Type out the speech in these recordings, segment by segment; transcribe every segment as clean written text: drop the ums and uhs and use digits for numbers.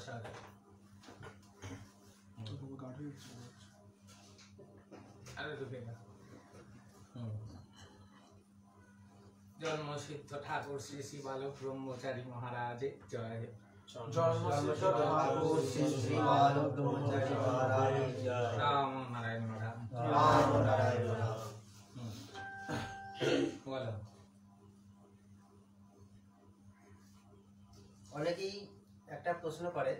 বসা আরে ঢুকে না। জন্মসিদ্ধ ঠাকুর শ্রী শ্রী বালক ব্রহ্মচারী মহারাজের জয়। জন্মসিদ্ধ ঠাকুর শ্রী শ্রী বালক ব্রহ্মচারী মহারাজের জয়। রাম নারায়ণ রাম, রাম নারায়ণ রাম। বলো। অনেকেই একটা প্রশ্ন করে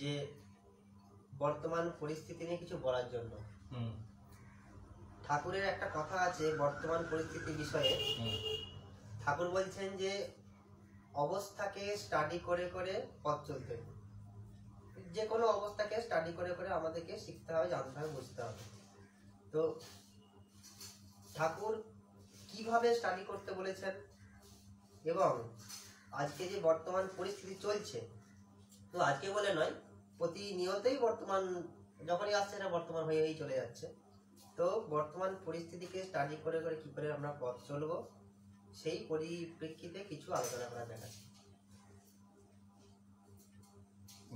যে বর্তমান পরিস্থিতি নিয়ে কিছু বলার জন্য। ঠাকুরের একটা কথা আছে বর্তমান পরিস্থিতি বিষয়ে। ঠাকুর বলছেন যে অবস্থাকে স্টাডি করে করে পথ চলতে, যে কোনো অবস্থাকে স্টাডি করে করে আমাদেরকে শিখতে হবে, জানতে হবে, বুঝতে হবে। তো ঠাকুর কিভাবে স্টাডি করতে বলেছেন এবং আজকে যে বর্তমান পরিস্থিতি চলছে, তো আজকে বলে নয়, প্রতিনিয়তই বর্তমান যখনই আসছে না বর্তমান হয়েই চলে যাচ্ছে। তো বর্তমান পরিস্থিতিকে স্টাডি করে করে কি করে আমরা পথ চলবো সেই পরিপ্রেক্ষিতে কিছু আলোচনা করা যাক।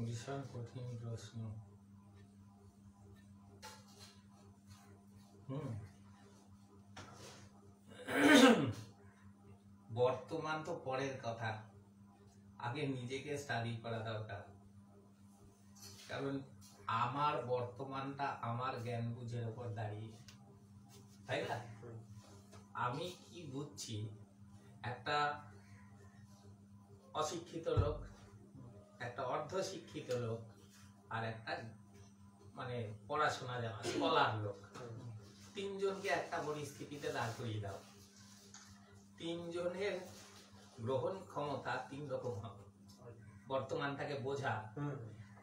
ভীষণ কঠিন প্রশ্ন। বর্তমান তো পরের কথা, আগে নিজেকে স্টাডি করা দরকার। কারণ আমার বর্তমানটা আমার জ্ঞান বুঝের উপর দাঁড়িয়ে, তাই না? আমি কি বুঝছি, একটা অশিক্ষিত লোক, একটা অর্ধ শিক্ষিত লোক, আর একটা মানে পড়াশোনা জানা স্কলার লোক, তিনজনকে একটা পরিস্থিতিতে দাঁড় করিয়ে দাও, তিনজনের গ্রহণ ক্ষমতা তিন রকম হবে বর্তমানটাকে বোঝা।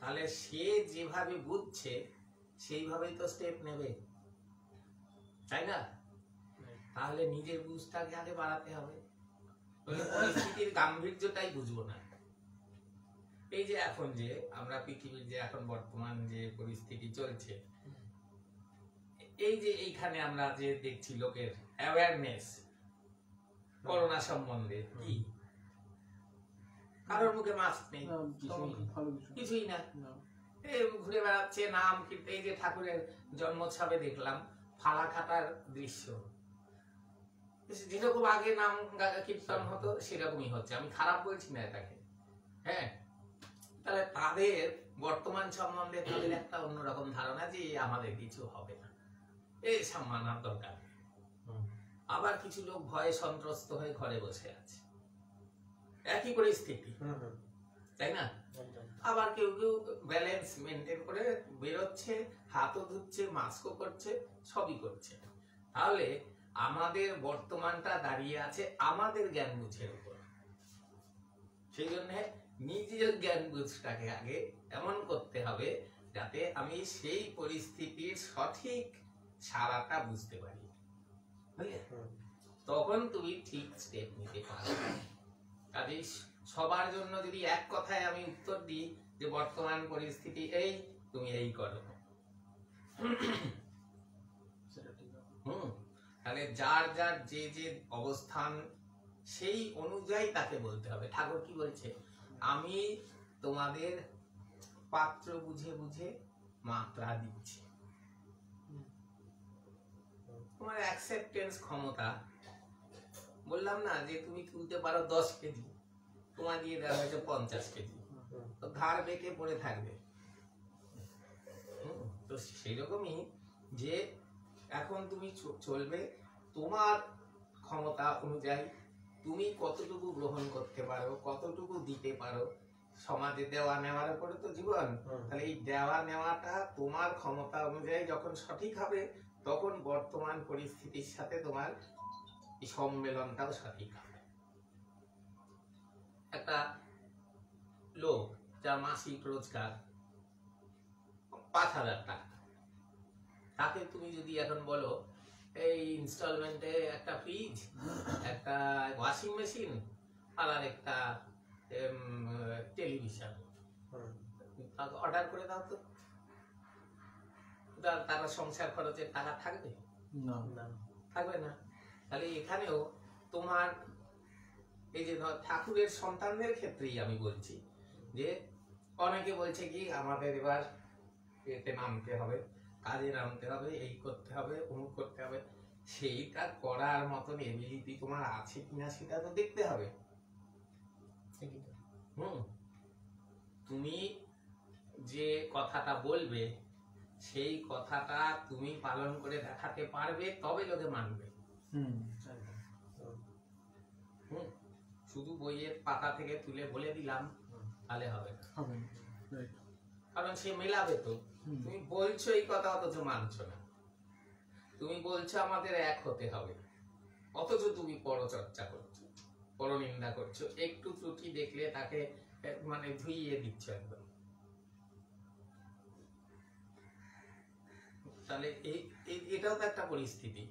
তাহলে সে যেভাবে বুঝছে সেইভাবেই তো স্টেপ নেবে, তাই না? তাহলে নিজের বুঝটাকে আগে বাড়াতে হবে, পরিস্থিতির গাম্ভীর্যটাই বুঝবো না। এই যে এখন যে আমরা পৃথিবীর যে এখন বর্তমান যে পরিস্থিতি চলছে, এই যে এইখানে আমরা যে দেখছি লোকের অ্যাওয়ারনেস করোনা সম্বন্ধে, কি কারোর মুখে মাস্ক নেই, কিছুই না, ঘুরে বেড়াচ্ছে নাম। কিন্তু এই যে ঠাকুরের জন্মোৎসবে দেখলাম ফালাকাটার দৃশ্য, যেরকম আগে নাম কীর্তন হতো সেরকমই হচ্ছে। আমি খারাপ বলছি না এটাকে, হ্যাঁ। তাহলে তাদের বর্তমান সম্বন্ধে তাদের একটা অন্যরকম ধারণা যে আমাদের কিছু হবে না, এই সম্মানার দরকার। আবার কিছু লোক ভয়ে সন্ত্রস্ত হয়ে ঘরে বসে আছে, একই পরিস্থিতি, তাই না? আবার কেউ কেউ ব্যালেন্স মেনটেন করে বেরোচ্ছে, হাতও ধুচ্ছে, মাস্কও করছে, সবই করছে। তাহলে আমাদের বর্তমানটা দাঁড়িয়ে আছে আমাদের জ্ঞান বুঝের উপর। সেই জন্য নিজের জ্ঞান বুঝটাকে আগে এমন করতে হবে যাতে আমি সেই পরিস্থিতির সঠিক সারাটা বুঝতে পারি, তখন তুমি ঠিক স্টেপ নিতে পারবে। কাজেই সবার জন্য যদি এক কথায় আমি উত্তর দিই যে বর্তমান পরিস্থিতি এই, তুমি এই করো, তাহলে যার যার যে যে অবস্থান সেই অনুযায়ী তাকে বলতে হবে। ঠাকুর কি বলছে, আমি তোমাদের পাত্র বুঝে বুঝে মাত্রা দিচ্ছি। তোমার অ্যাকসেপ্টেন্স ক্ষমতা, বললাম না যে তুমি তুলতে পারো 10 কেজি, তোমার দিয়ে দেওয়া হয়েছে 50 কেজি, তো ধার বেঁকে পড়ে থাকবে। তো সেই রকমই যে এখন তুমি চলবে তোমার ক্ষমতা অনুযায়ী, তুমি কতটুকু গ্রহণ করতে পারো, কতটুকু দিতে পারো। সমাজে দেওয়া নেওয়ার উপরে তো জীবন। তাহলে এই দেওয়া নেওয়াটা তোমার ক্ষমতা অনুযায়ী যখন সঠিক হবে, তখন বর্তমান পরিস্থিতির সাথে তোমার এই সম্মেলনটাও সঠিক হবে। একটা লোক যার মাসিক রোজগার 5,000 টাকা, তাকে তুমি যদি এখন বলো এই ইনস্টলমেন্টে একটা ফ্রিজ, একটা ওয়াশিং মেশিন আর একটা টেলিভিশন অর্ডার করে দাও, তো তারা সংসার খরচের টাকা থাকবে না, থাকবে না। তাহলে এখানেও তোমার এই যে ঠাকুরের সন্তানদের ক্ষেত্রেই আমি বলছি যে অনেকে বলছে কি আমাদের এবার এতে নামতে হবে, কাজে নামতে হবে, এই করতে হবে, অমুক করতে হবে। সেইটা করার মতন এবিলিটি তোমার আছে কিনা সেটা তো দেখতে হবে। তুমি যে কথাটা বলবে সেই কথাটা তুমি পালন করে দেখাতে পারবে, তবে লোকে মানবে। শুধু বইয়ের পাতা থেকে তুলে বলে দিলাম তাহলে হবে না, কারণ সে মেলাবে তো। তুমি বলছো এই কথা অথচ মানছো না, তুমি বলছো আমাদের এক হতে হবে, অথচ তুমি পরচর্চা করছো, পরনিন্দা করছো, একটু ত্রুটি দেখলে তাকে মানে ধুইয়ে দিচ্ছ একদম। তাহলে এটাও তো একটা পরিস্থিতি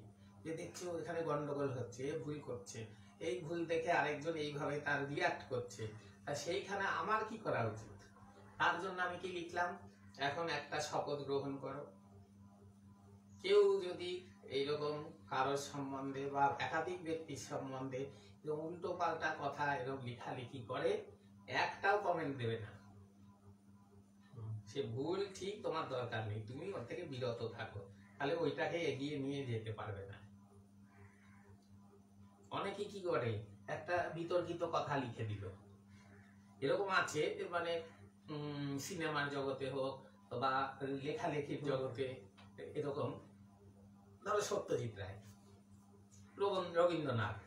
যে দেখছো এখানে গন্ডগোল হচ্ছে, ভুল করছে, এই ভুল দেখে আরেকজন এইভাবে তার রিয়াক্ট করছে, তা সেইখানে আমার কি করা উচিত? তার জন্য আমি কি লিখলাম, এখন একটা শপথ গ্রহণ করো। কেউ যদি এইরকম কারোর সম্বন্ধে বা একাধিক ব্যক্তির সম্বন্ধে উল্টো পাল্টা কথা এরকম লেখালেখি করে, একটাও কমেন্ট দেবে না। সে ভুল ঠিক তোমার দরকার নেই, তুমি ওর থেকে বিরত থাকো, তাহলে ওইটাকে এগিয়ে নিয়ে যেতে পারবে না। অনেকে কি করে, একটা বিতর্কিত কথা লিখে দিল। এরকম আছে, মানে সিনেমার জগতে হোক বা লেখালেখির জগতে, এরকম ধরো সত্যজিৎ রায়, রবীন্দ্রনাথ,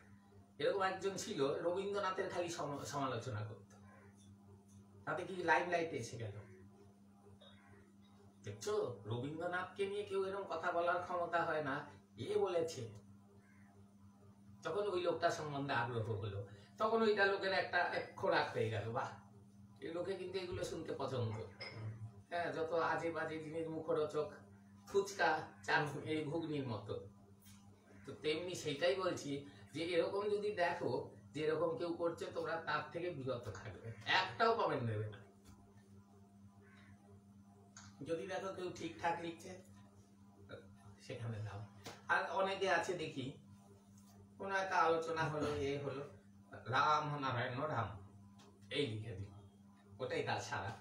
এরকম একজন ছিল রবীন্দ্রনাথের খালি সমালোচনা করত, তাতে কি লাইভ লাইটে এসে গেল। দেখছো, রবীন্দ্রনাথকে নিয়ে কেউ এরকম কথা বলার ক্ষমতা হয় না, এ বলেছে। তখন ওই লোকটা সম্বন্ধে আগ্রহ হলো, তখন ওইটা লোকের একটা খোরাক হয়ে গেল। বাহ, এই লোকে কিন্তু এগুলো শুনতে পছন্দ। হ্যাঁ, যত আজে বাজে জিনিস মুখরোচক, ফুচকা চান এই ঘুগনির মতো। তো তেমনি সেইটাই বলছি যে এরকম যদি দেখো যে এরকম কেউ করছে, তোমরা তার থেকে বিরত থাকবে, একটাও কমেন্ট দেবে না। যদি দেখো কেউ ঠিকঠাক লিখছে সেখানে দাও। আর অনেকে আছে দেখি, কোন একটা আলোচনা হলো, এ হলো, রাম নারায়ণ রাম এই লিখে দিল, ওটাই তার সারা।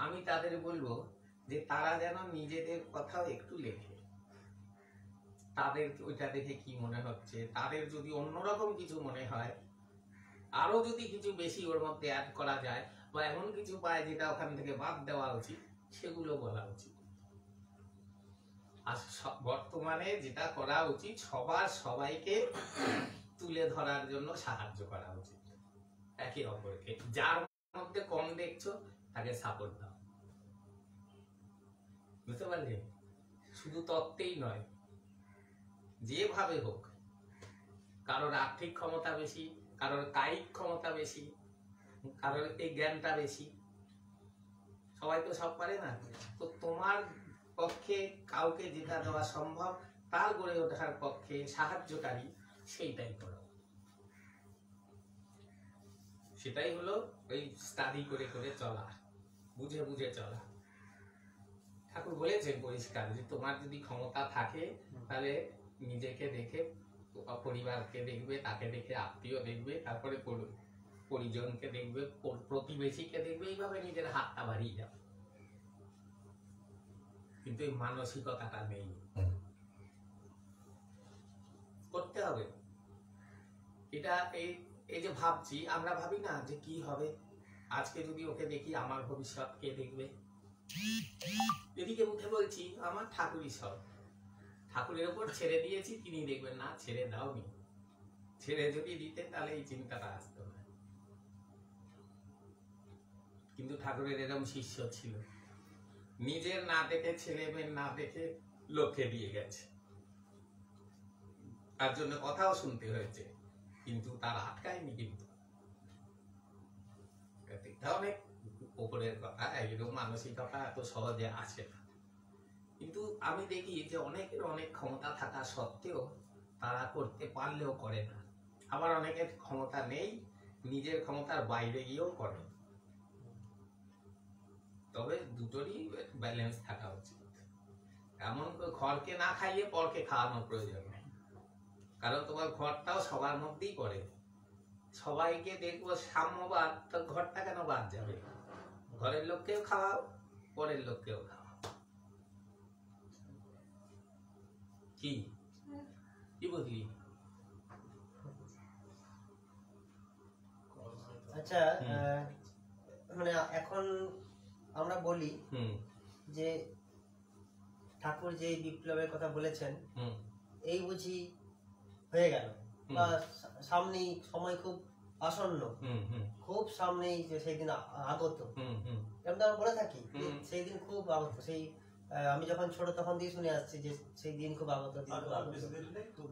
আমি তাদের বলবো যে তারা যেন নিজেদের কথাও একটু লেখে, তাদের ওইটা দেখে কি মনে হচ্ছে, তাদের যদি অন্যরকম কিছু মনে হয়, আরো যদি কিছু বেশি ওর মধ্যে অ্যাড করা যায়, বা এমন কিছু পায় যেটা ওখান থেকে বাদ দেওয়া উচিত, সেগুলো বলা উচিত। আর বর্তমানে যেটা করা উচিত, সবার সবাইকে তুলে ধরার জন্য সাহায্য করা উচিত, একে অপরকে। যার মধ্যে কম দেখছো তাকে সাপোর্ট দাও, বুঝতে পারলে? শুধু তত্ত্বেই নয়, যেভাবে হোক। কারোর আর্থিক ক্ষমতা বেশি, কারোর কায়িক ক্ষমতা বেশি, কারোর এই জ্ঞানটা বেশি, সবাই তো সব পারে না। তো তোমার পক্ষে কাউকে যেটা দেওয়া সম্ভব, তার গড়ে ওঠার পক্ষে সাহায্যকারী, সেইটাই করো। সেটাই হলো ওই স্টাডি করে করে চলা, বুঝে বুঝে চলা। ঠাকুর বলেছেন পরিষ্কার যে তোমার যদি ক্ষমতা থাকে, তাহলে নিজেকে দেখে, পরিবারকে দেখবে, তাকে দেখে আত্মীয় দেখবে, তারপরে পরিজনকে দেখবে, প্রতিবেশীকে দেখবে, এইভাবে নিজের হাতটা বাড়িয়ে যাবে। কিন্তু এই মানসিকতাটা নেই, করতে হবে এটা। এই যে ভাবছি, আমরা ভাবি না যে কি হবে আজকে যদি ওকে দেখি, আমার ভবিষ্যৎ কে দেখবে। এদিকে মুখে বলছি আমার ঠাকুরই সব, ঠাকুরের উপর ছেড়ে দিয়েছি, তিনি দেখবেন। না, ছেড়ে দাওনি। ছেড়ে যদি দিতে তাহলে এই চিন্তাটা আসতো না। কিন্তু ঠাকুরের এরকম শিষ্য ছিল, নিজের না দেখে, ছেলে মেয়ের না দেখে লোককে দিয়ে গেছে, তার জন্য কথাও শুনতে হয়েছে, কিন্তু তার আটকায়নি। কিন্তু অনেক উপরের কথা, এরকম মানসিকতা এত সহজে আসে না। কিন্তু আমি দেখি যে অনেকের অনেক ক্ষমতা থাকা সত্ত্বেও তারা করতে পারলেও করে না। আবার অনেকের ক্ষমতা নেই, নিজের ক্ষমতার বাইরে গিয়েও করে। তবে দুটোরই ব্যালেন্স থাকা উচিত। এমন ঘরকে না খাইয়ে পরকে খাওয়ানোর প্রয়োজন নেই, কারণ তোমার ঘরটাও সবার মধ্যেই করে। সবাইকে দেখবো সাম্যবাদ, তো ঘরটা কেন বাদ যাবে? ঘরের লোককেও খাওয়াও, পরের লোককেও খাওয়াও। কি কি বুঝলি? আচ্ছা, মানে এখন আমরা বলি যে ঠাকুর যে বিপ্লবের কথা বলেছেন এই বুঝি হয়ে গেল, বা সামনেই সময় খুব আসন্ন, খুব সামনেই যে সেই দিন আগত, এরকম তো আমরা বলে থাকি সেই দিন খুব আগত। সেই আমি যখন ছোট তখন দিয়ে শুনে আসছি যে সেই দিন খুব আগত,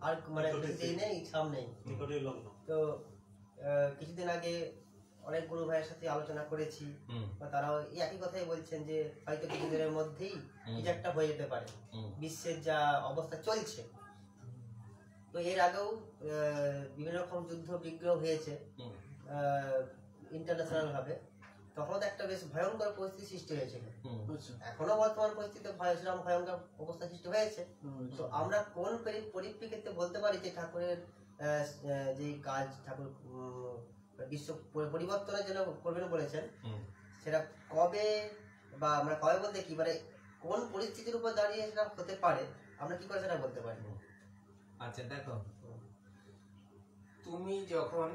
আর মানে বেশি দিন নেই, সামনেই। তো কিছুদিন আগে অনেক গুরু ভাইয়ের সাথে আলোচনা করেছি, তারাও একই কথাই বলছেন যে হয়তো কিছুদিনের মধ্যেই কিছু একটা হয়ে যেতে পারে। বিশ্বের যা অবস্থা চলছে, তো এর আগেও বিভিন্ন রকম যুদ্ধ বিগ্রহ হয়েছে ইন্টারন্যাশনাল ভাবে, তখন একটা বেশ ভয়ঙ্কর পরিস্থিতি সৃষ্টি হয়েছিল। এখনো বর্তমান পরিস্থিতিতে সেরকম ভয়ঙ্কর অবস্থা সৃষ্টি হয়েছে। তো আমরা কোন পরিপ্রেক্ষিতে বলতে পারি যে ঠাকুরের যে কাজ ঠাকুর বিশ্ব পরিবর্তনের জন্য করবেন বলেছেন, সেটা কবে, বা আমরা কবে বলতে কি, মানে কোন পরিস্থিতির উপর দাঁড়িয়ে সেটা হতে পারে, আমরা কি করে সেটা বলতে পারি? আচ্ছা দেখো, তুমি যখন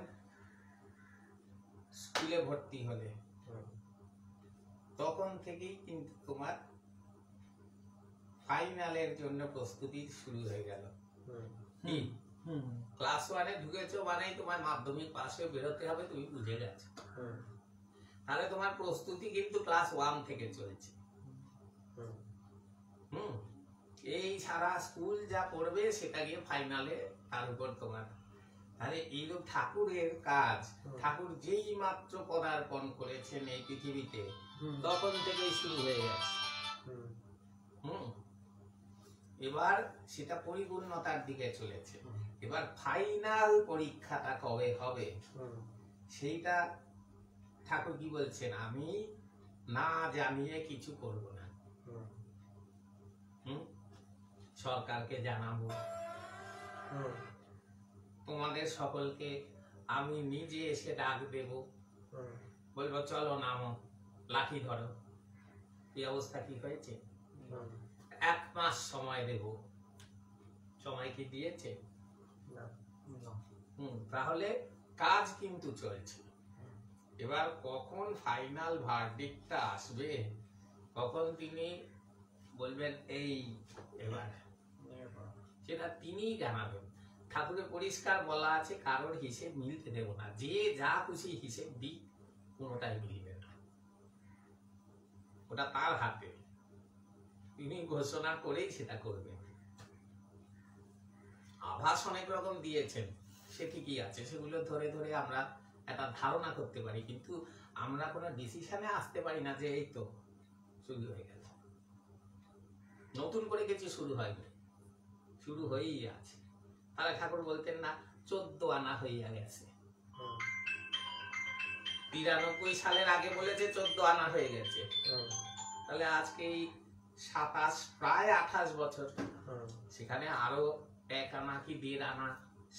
স্কুলে ভর্তি হলে তখন থেকেই কিন্তু তোমার ফাইনালের জন্য প্রস্তুতি শুরু হয়ে গেল। ক্লাস 1-এ ঢুকেছো মানেই তোমার মাধ্যমিক পাস হয়ে বেরোতে হবে, তুমি বুঝে গেছো। তাহলে তোমার প্রস্তুতি কিন্তু ক্লাস 1 থেকে চলছে। এই সারা স্কুল যা পড়বে সেটা গিয়ে ফাইনালে তার উপর তোমার। তাহলে এইরূপ ঠাকুরের কাজ, ঠাকুর যেই মাত্র পদার্পণ করেছেন এই পৃথিবীতে তখন থেকেই শুরু হয়ে গেছে। এবার সেটা পরিপূর্ণতার দিকে চলেছে। এবার ফাইনাল পরীক্ষাটা কবে হবে সেইটা ঠাকুর কি বলছেন, আমি না জানিয়ে কিছু করব না, সরকারকে জানাবো, তোমাদের সকলকে আমি নিজে এসে ডাক দেব, বলবো চলো নামো, লাঠি ধরো। এই অবস্থা কি হয়েছে? 1 মাস সময় দেব, সময় কি দিয়েছে? তাহলে কাজ কিন্তু চলছে। এবার কখন ফাইনাল ভার্ডিক্টটা আসবে, কখন তিনি বলবেন এই এবার, সেটা তিনিই জানাবেন। ঠাকুরে পরিষ্কার বলা আছে কারোর হিসেব মিলতে দেব না, যে যা খুশি হিসেব দিক, কোনোটাই মিলবে না, ওটা তার হাতে, তিনি ঘোষণা করেই সেটা করবেন। আভাস অনেক রকম দিয়েছেন, সে ঠিকই আছে, সেগুলো ধরে ধরে আমরা একটা ধারণা করতে পারি, কিন্তু আমরা কোনো ডিসিশনে আসতে পারি না যে এই তো শুরু হয়ে গেল। নতুন করে কিছু শুরু হয়নি, শুরু হয়েই আছে। তাহলে ঠাকুর বলতেন না 14 আনা হইয়া গেছে, 93 সালের আগে বলেছে 14 আনা হয়ে গেছে, তাহলে আজকে 27 প্রায় 28 বছর, সেখানে আরো 1 আনা কি 1.5 আনা,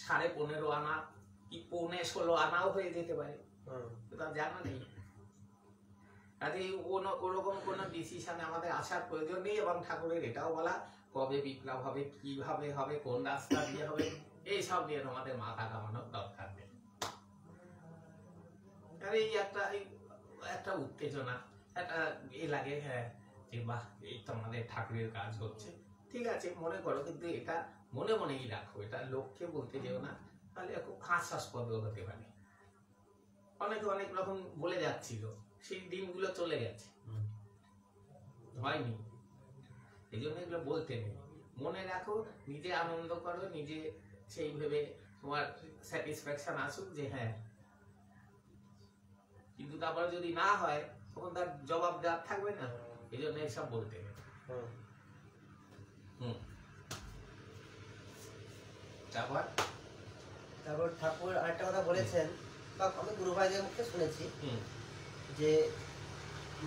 15.5 আনা কি 15.5 আনাও হয়ে যেতে পারে, এটা জানা নেই। কাজে ওরকম কোন ডিসিশনে আমাদের আসার প্রয়োজন নেই। এবং ঠাকুরের এটাও বলা, কবে বিপ্লব হবে, কিভাবে হবে, কোন রাস্তা দিয়ে হবে, এইসব নিয়ে আমাদের মাথা কামানোর দরকার নেই। এই একটা উত্তেজনা, একটা লাগে, হ্যাঁ যে বাহ এই তো আমাদের ঠাকুরের কাজ হচ্ছে, ঠিক আছে মনে করো, কিন্তু এটা মনে মনেই রাখো, এটা লোককে বলতে যেও না, তাহলে খুব হাস্যাস্পদ হতে পারে। অনেকে অনেক রকম বলে যাচ্ছিল, সেই দিনগুলো চলে গেছে, হয়নি, এই জন্য এগুলো বলতে নেই। মনে রাখো, নিজে আনন্দ করো, নিজে সেই ভেবে তোমার স্যাটিসফ্যাকশন আসুক যে হ্যাঁ, কিন্তু তারপরে যদি না হয় তখন তার জবাব দেওয়ার থাকবে না, এই জন্য এইসব বলতে নেই। তারপর ঠাকুর আরেকটা কথা বলেছেন, বা আমি গুরু ভাইদের মুখে শুনেছি, যে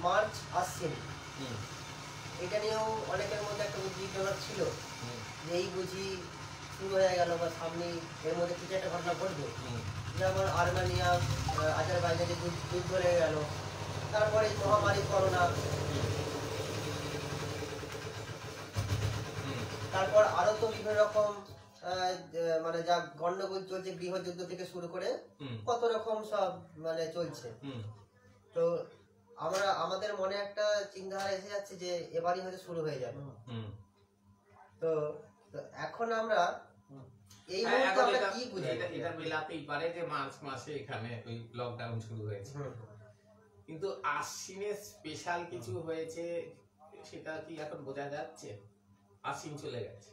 মার্চ আশ্বিন, এটা নিয়েও অনেকের মধ্যে একটা উদ্বিগ্নতা ছিল যে এই বুঝি শুরু হয়ে গেল, বা সামনে এর মধ্যে কিছু একটা ঘটনা ঘটবে, যেমন আর্মেনিয়া আজারবাইজানে যুদ্ধ লেগে গেল, তারপরে এই মহামারী করোনা, তারপর আরো তো বিভিন্ন রকম মানে যা গন্ডগোল চলছে, গৃহযুদ্ধ থেকে শুরু করে কত রকম সব মানে চলছে। তো আমাদের মনে একটা চিন্তাধারা এসে যাচ্ছে যে এবারই হয়তো শুরু হয়ে যাবে। তো এখন আমরা এই মুহূর্তে আমরা কি বুঝি? এটা মেলাতেই পারে যে মার্চ মাসে এখানে ওই লকডাউন শুরু হয়েছে, কিন্তু আশ্বিনে স্পেশাল কিছু হয়েছে সেটা কি এখন বোঝা যাচ্ছে? আশ্বিন চলে গেছে,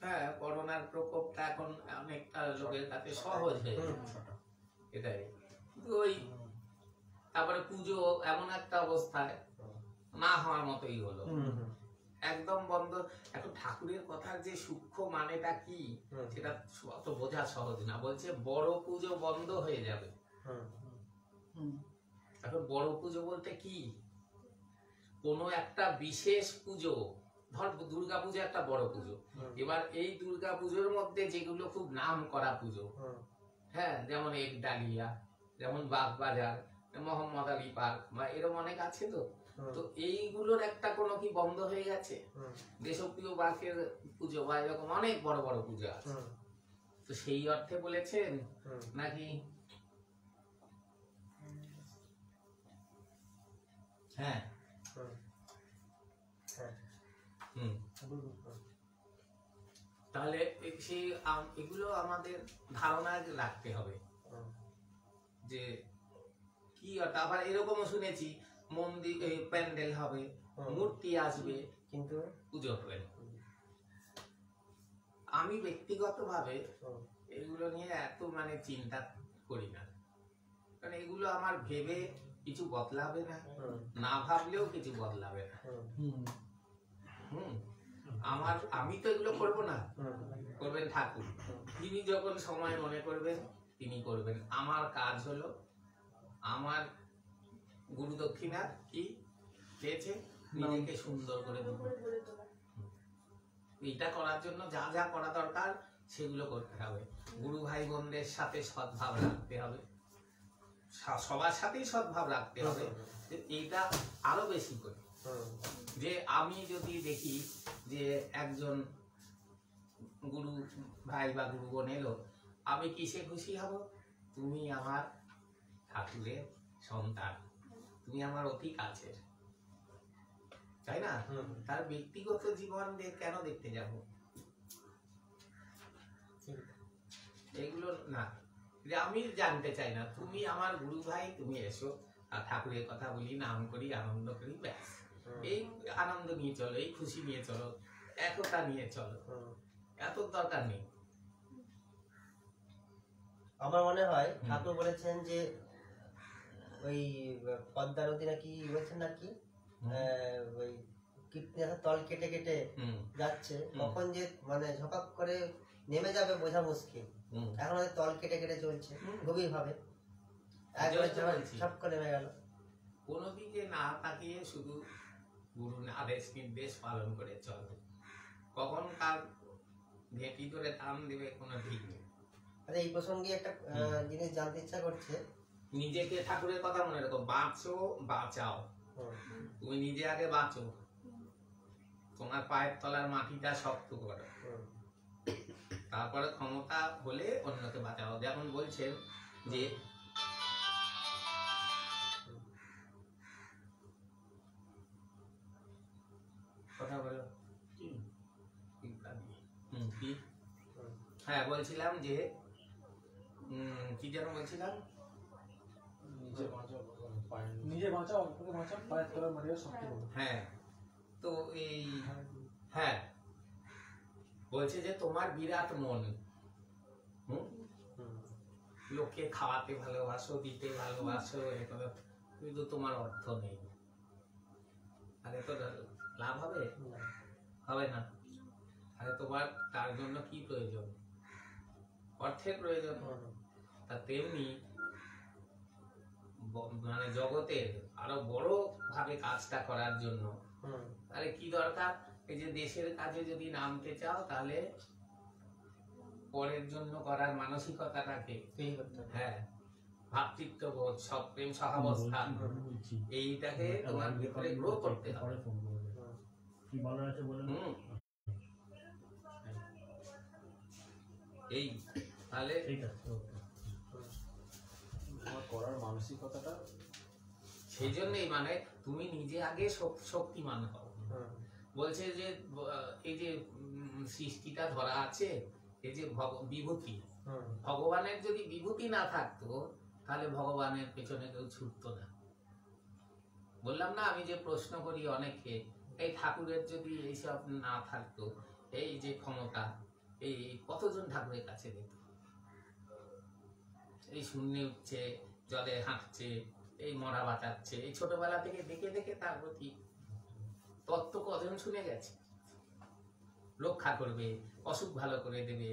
হ্যাঁ, করোনার প্রকোপটা এখন অনেকটা লোকের কাছে সহজ হয়ে গেছে, এটাই। কিন্তু ওই তারপরে পুজো এমন একটা অবস্থায় না হওয়ার মতোই হলো, একদম বন্ধ। এখন ঠাকুরের কথার যে সূক্ষ্ম মানেটা কি সেটা অত বোঝা সহজ না। বলছে বড় পুজো বন্ধ হয়ে যাবে। এখন বড় পুজো বলতে কি, কোনো একটা বিশেষ পুজো, ধর দুর্গা পুজো একটা বড় পুজো, এবার এই দুর্গা পুজোর মধ্যে যেগুলো খুব নাম করা পুজো, হ্যাঁ, যেমন একডালিয়া, যেমন বাগবাজার, মোহাম্মদ আলী পার্ক বা এরকম অনেক আছে। তো এইগুলোর একটা কোনো কি বন্ধ হয়ে গেছে? দেশপ্রিয় বাকের পুজো বা এরকম অনেক বড় বড় পুজো আছে, তো সেই অর্থে বলেছেন নাকি? হ্যাঁ, তাহলে সেই এগুলো আমাদের ধারণা রাখতে হবে যে কি অর্থ। আবার এরকমও শুনেছি মন্দির প্যান্ডেল হবে, মূর্তি আসবে, কিন্তু পুজো হবে না। আমি ব্যক্তিগতভাবে এগুলো নিয়ে এত মানে চিন্তা করি না, কারণ এগুলো আমার ভেবে কিছু বদলাবে না, না ভাবলেও কিছু বদলাবে না। আমি তো এগুলো করব না, করবেন ঠাকুর। তিনি যখন সময় মনে করবেন তিনি করবেন। আমার কাজ হলো, আমার গুরু দক্ষিণা কি চেয়েছে, নিজেকে সুন্দর করে দেব। এটা করার জন্য যা যা করা দরকার সেগুলো করতে হবে। গুরু ভাই বোনদের সাথে সদ্ভাব রাখতে হবে, সবার সাথেই সদ্ভাব রাখতে হবে। এইটা আরো বেশি করে, যে আমি যদি দেখি যে একজন গুরু ভাই বা গুরু বোন এলো, আমি কিসে খুশি হব? তুমি আমার ঠাকুরের সন্তান, তুমি আমার অতি কাছের, তাই না? তার ব্যক্তিগত জীবন কেন দেখতে যাব? এগুলো না, যে আমি জানতে চাই না। তুমি আমার গুরু ভাই, তুমি এসো, আর ঠাকুরের কথা বলি, নাম করি, আনন্দ করি, ব্যাস। এই আনন্দ নিয়ে চলো, এই খুশি নিয়ে চলো, একতা নিয়ে চলো, এত দরকার নেই। আমার মনে হয় ঠাকুর বলেছেন যে ওই পদ্মা নদী নাকি বলছেন নাকি ওই কীর্তনের তল কেটে কেটে যাচ্ছে, কখন যে মানে ঝপাক করে নেমে যাবে বোঝা মুশকিল। এখন তল কেটে কেটে চলছে গভীর ভাবে, সব করে নেমে গেল। কোনো দিকে না তাকিয়ে শুধু গুরু আদেশ নির্দেশ পালন করে চলবে, কখন কার ভেটি ধরে টান দেবে কোনো ঠিক নেই। আচ্ছা, এই প্রসঙ্গে একটা জিনিস জানতে ইচ্ছা করছে। নিজেকে ঠাকুরের কথা মনে রাখো, বাঁচো বাঁচাও। তুমি নিজে আগে বাঁচো, তোমার পায়ের তলার মাটিটা শক্ত করো, তারপরে ক্ষমতা হলে অন্যকে বাঁচাও। যেমন বলছেন যে কথা বলো, হ্যাঁ বলছিলাম যে কি যেন বলছিলাম, নিজে বাঁচাও, পায়ের তলার মাটিটা শক্ত করো। হ্যাঁ, তো এই হ্যাঁ বলছে যে তোমার বিরাট মন, লোককে খাওয়াতে ভালোবাসো, দিতে ভালোবাসো, কিন্তু তোমার অর্থ নেই, আরে তো লাভ হবে? হবে না। আরে তোমার তার জন্য কি প্রয়োজন? অর্থের প্রয়োজন। তা তেমনি মানে জগতের আরো বড় ভাবে কাজটা করার জন্য তাহলে কি দরকার? এই যে দেশের কাজে যদি নামতে চাও, তাহলে পরের জন্য করার মানসিকতাটাকে, হ্যাঁ, ভাতৃত্ববোধ, সৎপ্রেম, সহাবস্থান, এইটাকে তোমার ভিতরে গ্রো করতে হবে। কি বলার আছে বলেন। এই তাহলে ঠিক আছে, ওকে। আমার করার মানসিকতাটা সেই জন্যই মানে তুমি নিজে আগে শক্তিমান হও। বলছে যে এই যে সৃষ্টিটা ধরা আছে, এই যে বিভূতি, ভগবানের যদি বিভূতি না থাকতো তাহলে ভগবানের পেছনে কেউ ছুটতো না। বললাম না আমি যে প্রশ্ন করি অনেকে, এই ঠাকুরের যদি এইসব না থাকতো, এই যে ক্ষমতা, এই কতজন ঠাকুরের কাছে যেত? এই শূন্যে উঠছে, জলে হাঁটছে, এই মরা বাঁচাচ্ছে, এই ছোটবেলা থেকে দেখে দেখে তার প্রতি তত্ত্ব কজন শুনে গেছে? রক্ষা করবে, অসুখ ভালো করে দেবে,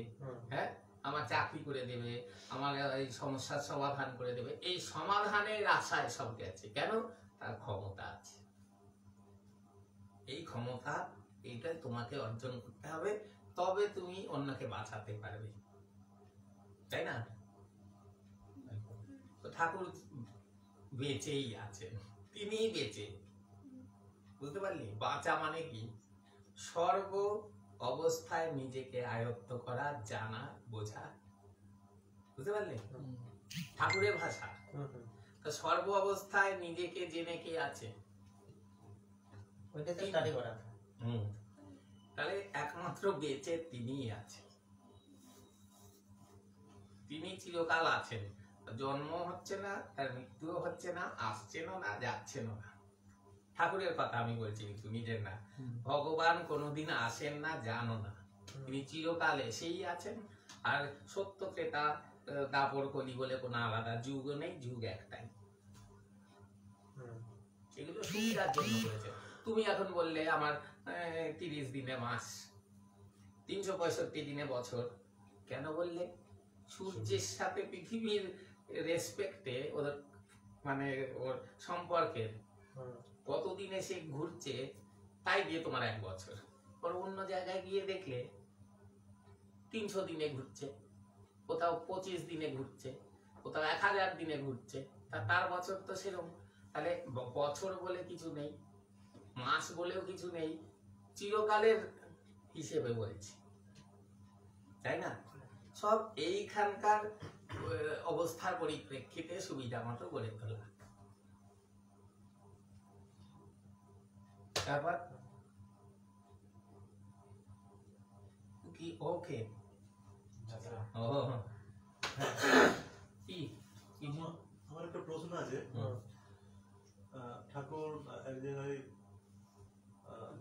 হ্যাঁ, আমার চাকরি করে দেবে, আমার এই সমস্যার সমাধান করে দেবে, এই সমাধানের আশায় সব গেছে। কেন? তার ক্ষমতা আছে। এই ক্ষমতা এইটা তোমাকে অর্জন করতে হবে, তবে তুমি অন্যকে বাঁচাতে পারবে, তাই না? তো ঠাকুর বেঁচেই আছেন, তিনিই বেঁচে। বুঝতে পারলি? বাঁচা মানে কি? সর্ব অবস্থায় নিজেকে আয়ত্ত করা, জানা, বোঝা। বুঝতে পারলি? ঠাকুরের ভাষা। তো সর্ব অবস্থায় নিজেকে জেনে কে আছে? ওইটাতে স্টাডি করা। তাহলে একমাত্র বেঁচে তিনিই আছেন, তিনি চিরকাল আছেন। জন্ম হচ্ছে না, তার মৃত্যুও হচ্ছে না, আসছেন না, যাচ্ছেন না। ঠাকুরের কথা আমি বলছি, কিন্তু নিজের না। ভগবান কোনোদিন আসেন না, জানো না, তিনি চিরকাল এসেই আছেন। আর সত্য ত্রেতা দাপর কলি বলে কোনো আলাদা যুগ নেই, যুগ একটাই। এগুলো সুবিধার জন্য করেছে। তুমি এখন বললে আমার 30 দিনে মাস, 365 দিনে বছর, কেন বললে? সূর্যের সাথে পৃথিবীর রেসপেক্টে ওদের মানে ওর সম্পর্কের কতদিনে সে ঘুরছে তাই দিয়ে তোমার 1 বছর। ওর অন্য জায়গায় গিয়ে দেখলে 300 দিনে ঘুরছে, কোথাও 25 দিনে ঘুরছে, কোথাও 1000 দিনে ঘুরছে। তার বছর তো সেরকম। তাহলে বছর বলে কিছু নেই, মাস বলেও কিছু নেই, চিরকালের হিসেবে বলছি, তাই না? সব এইখানকার অবস্থার পরিপ্রেক্ষিতে সুবিধা মতো গড়ে তোলা। তারপর কি? ওকে, ও কি? আমার একটা প্রশ্ন আছে। ঠাকুর এক জায়গায়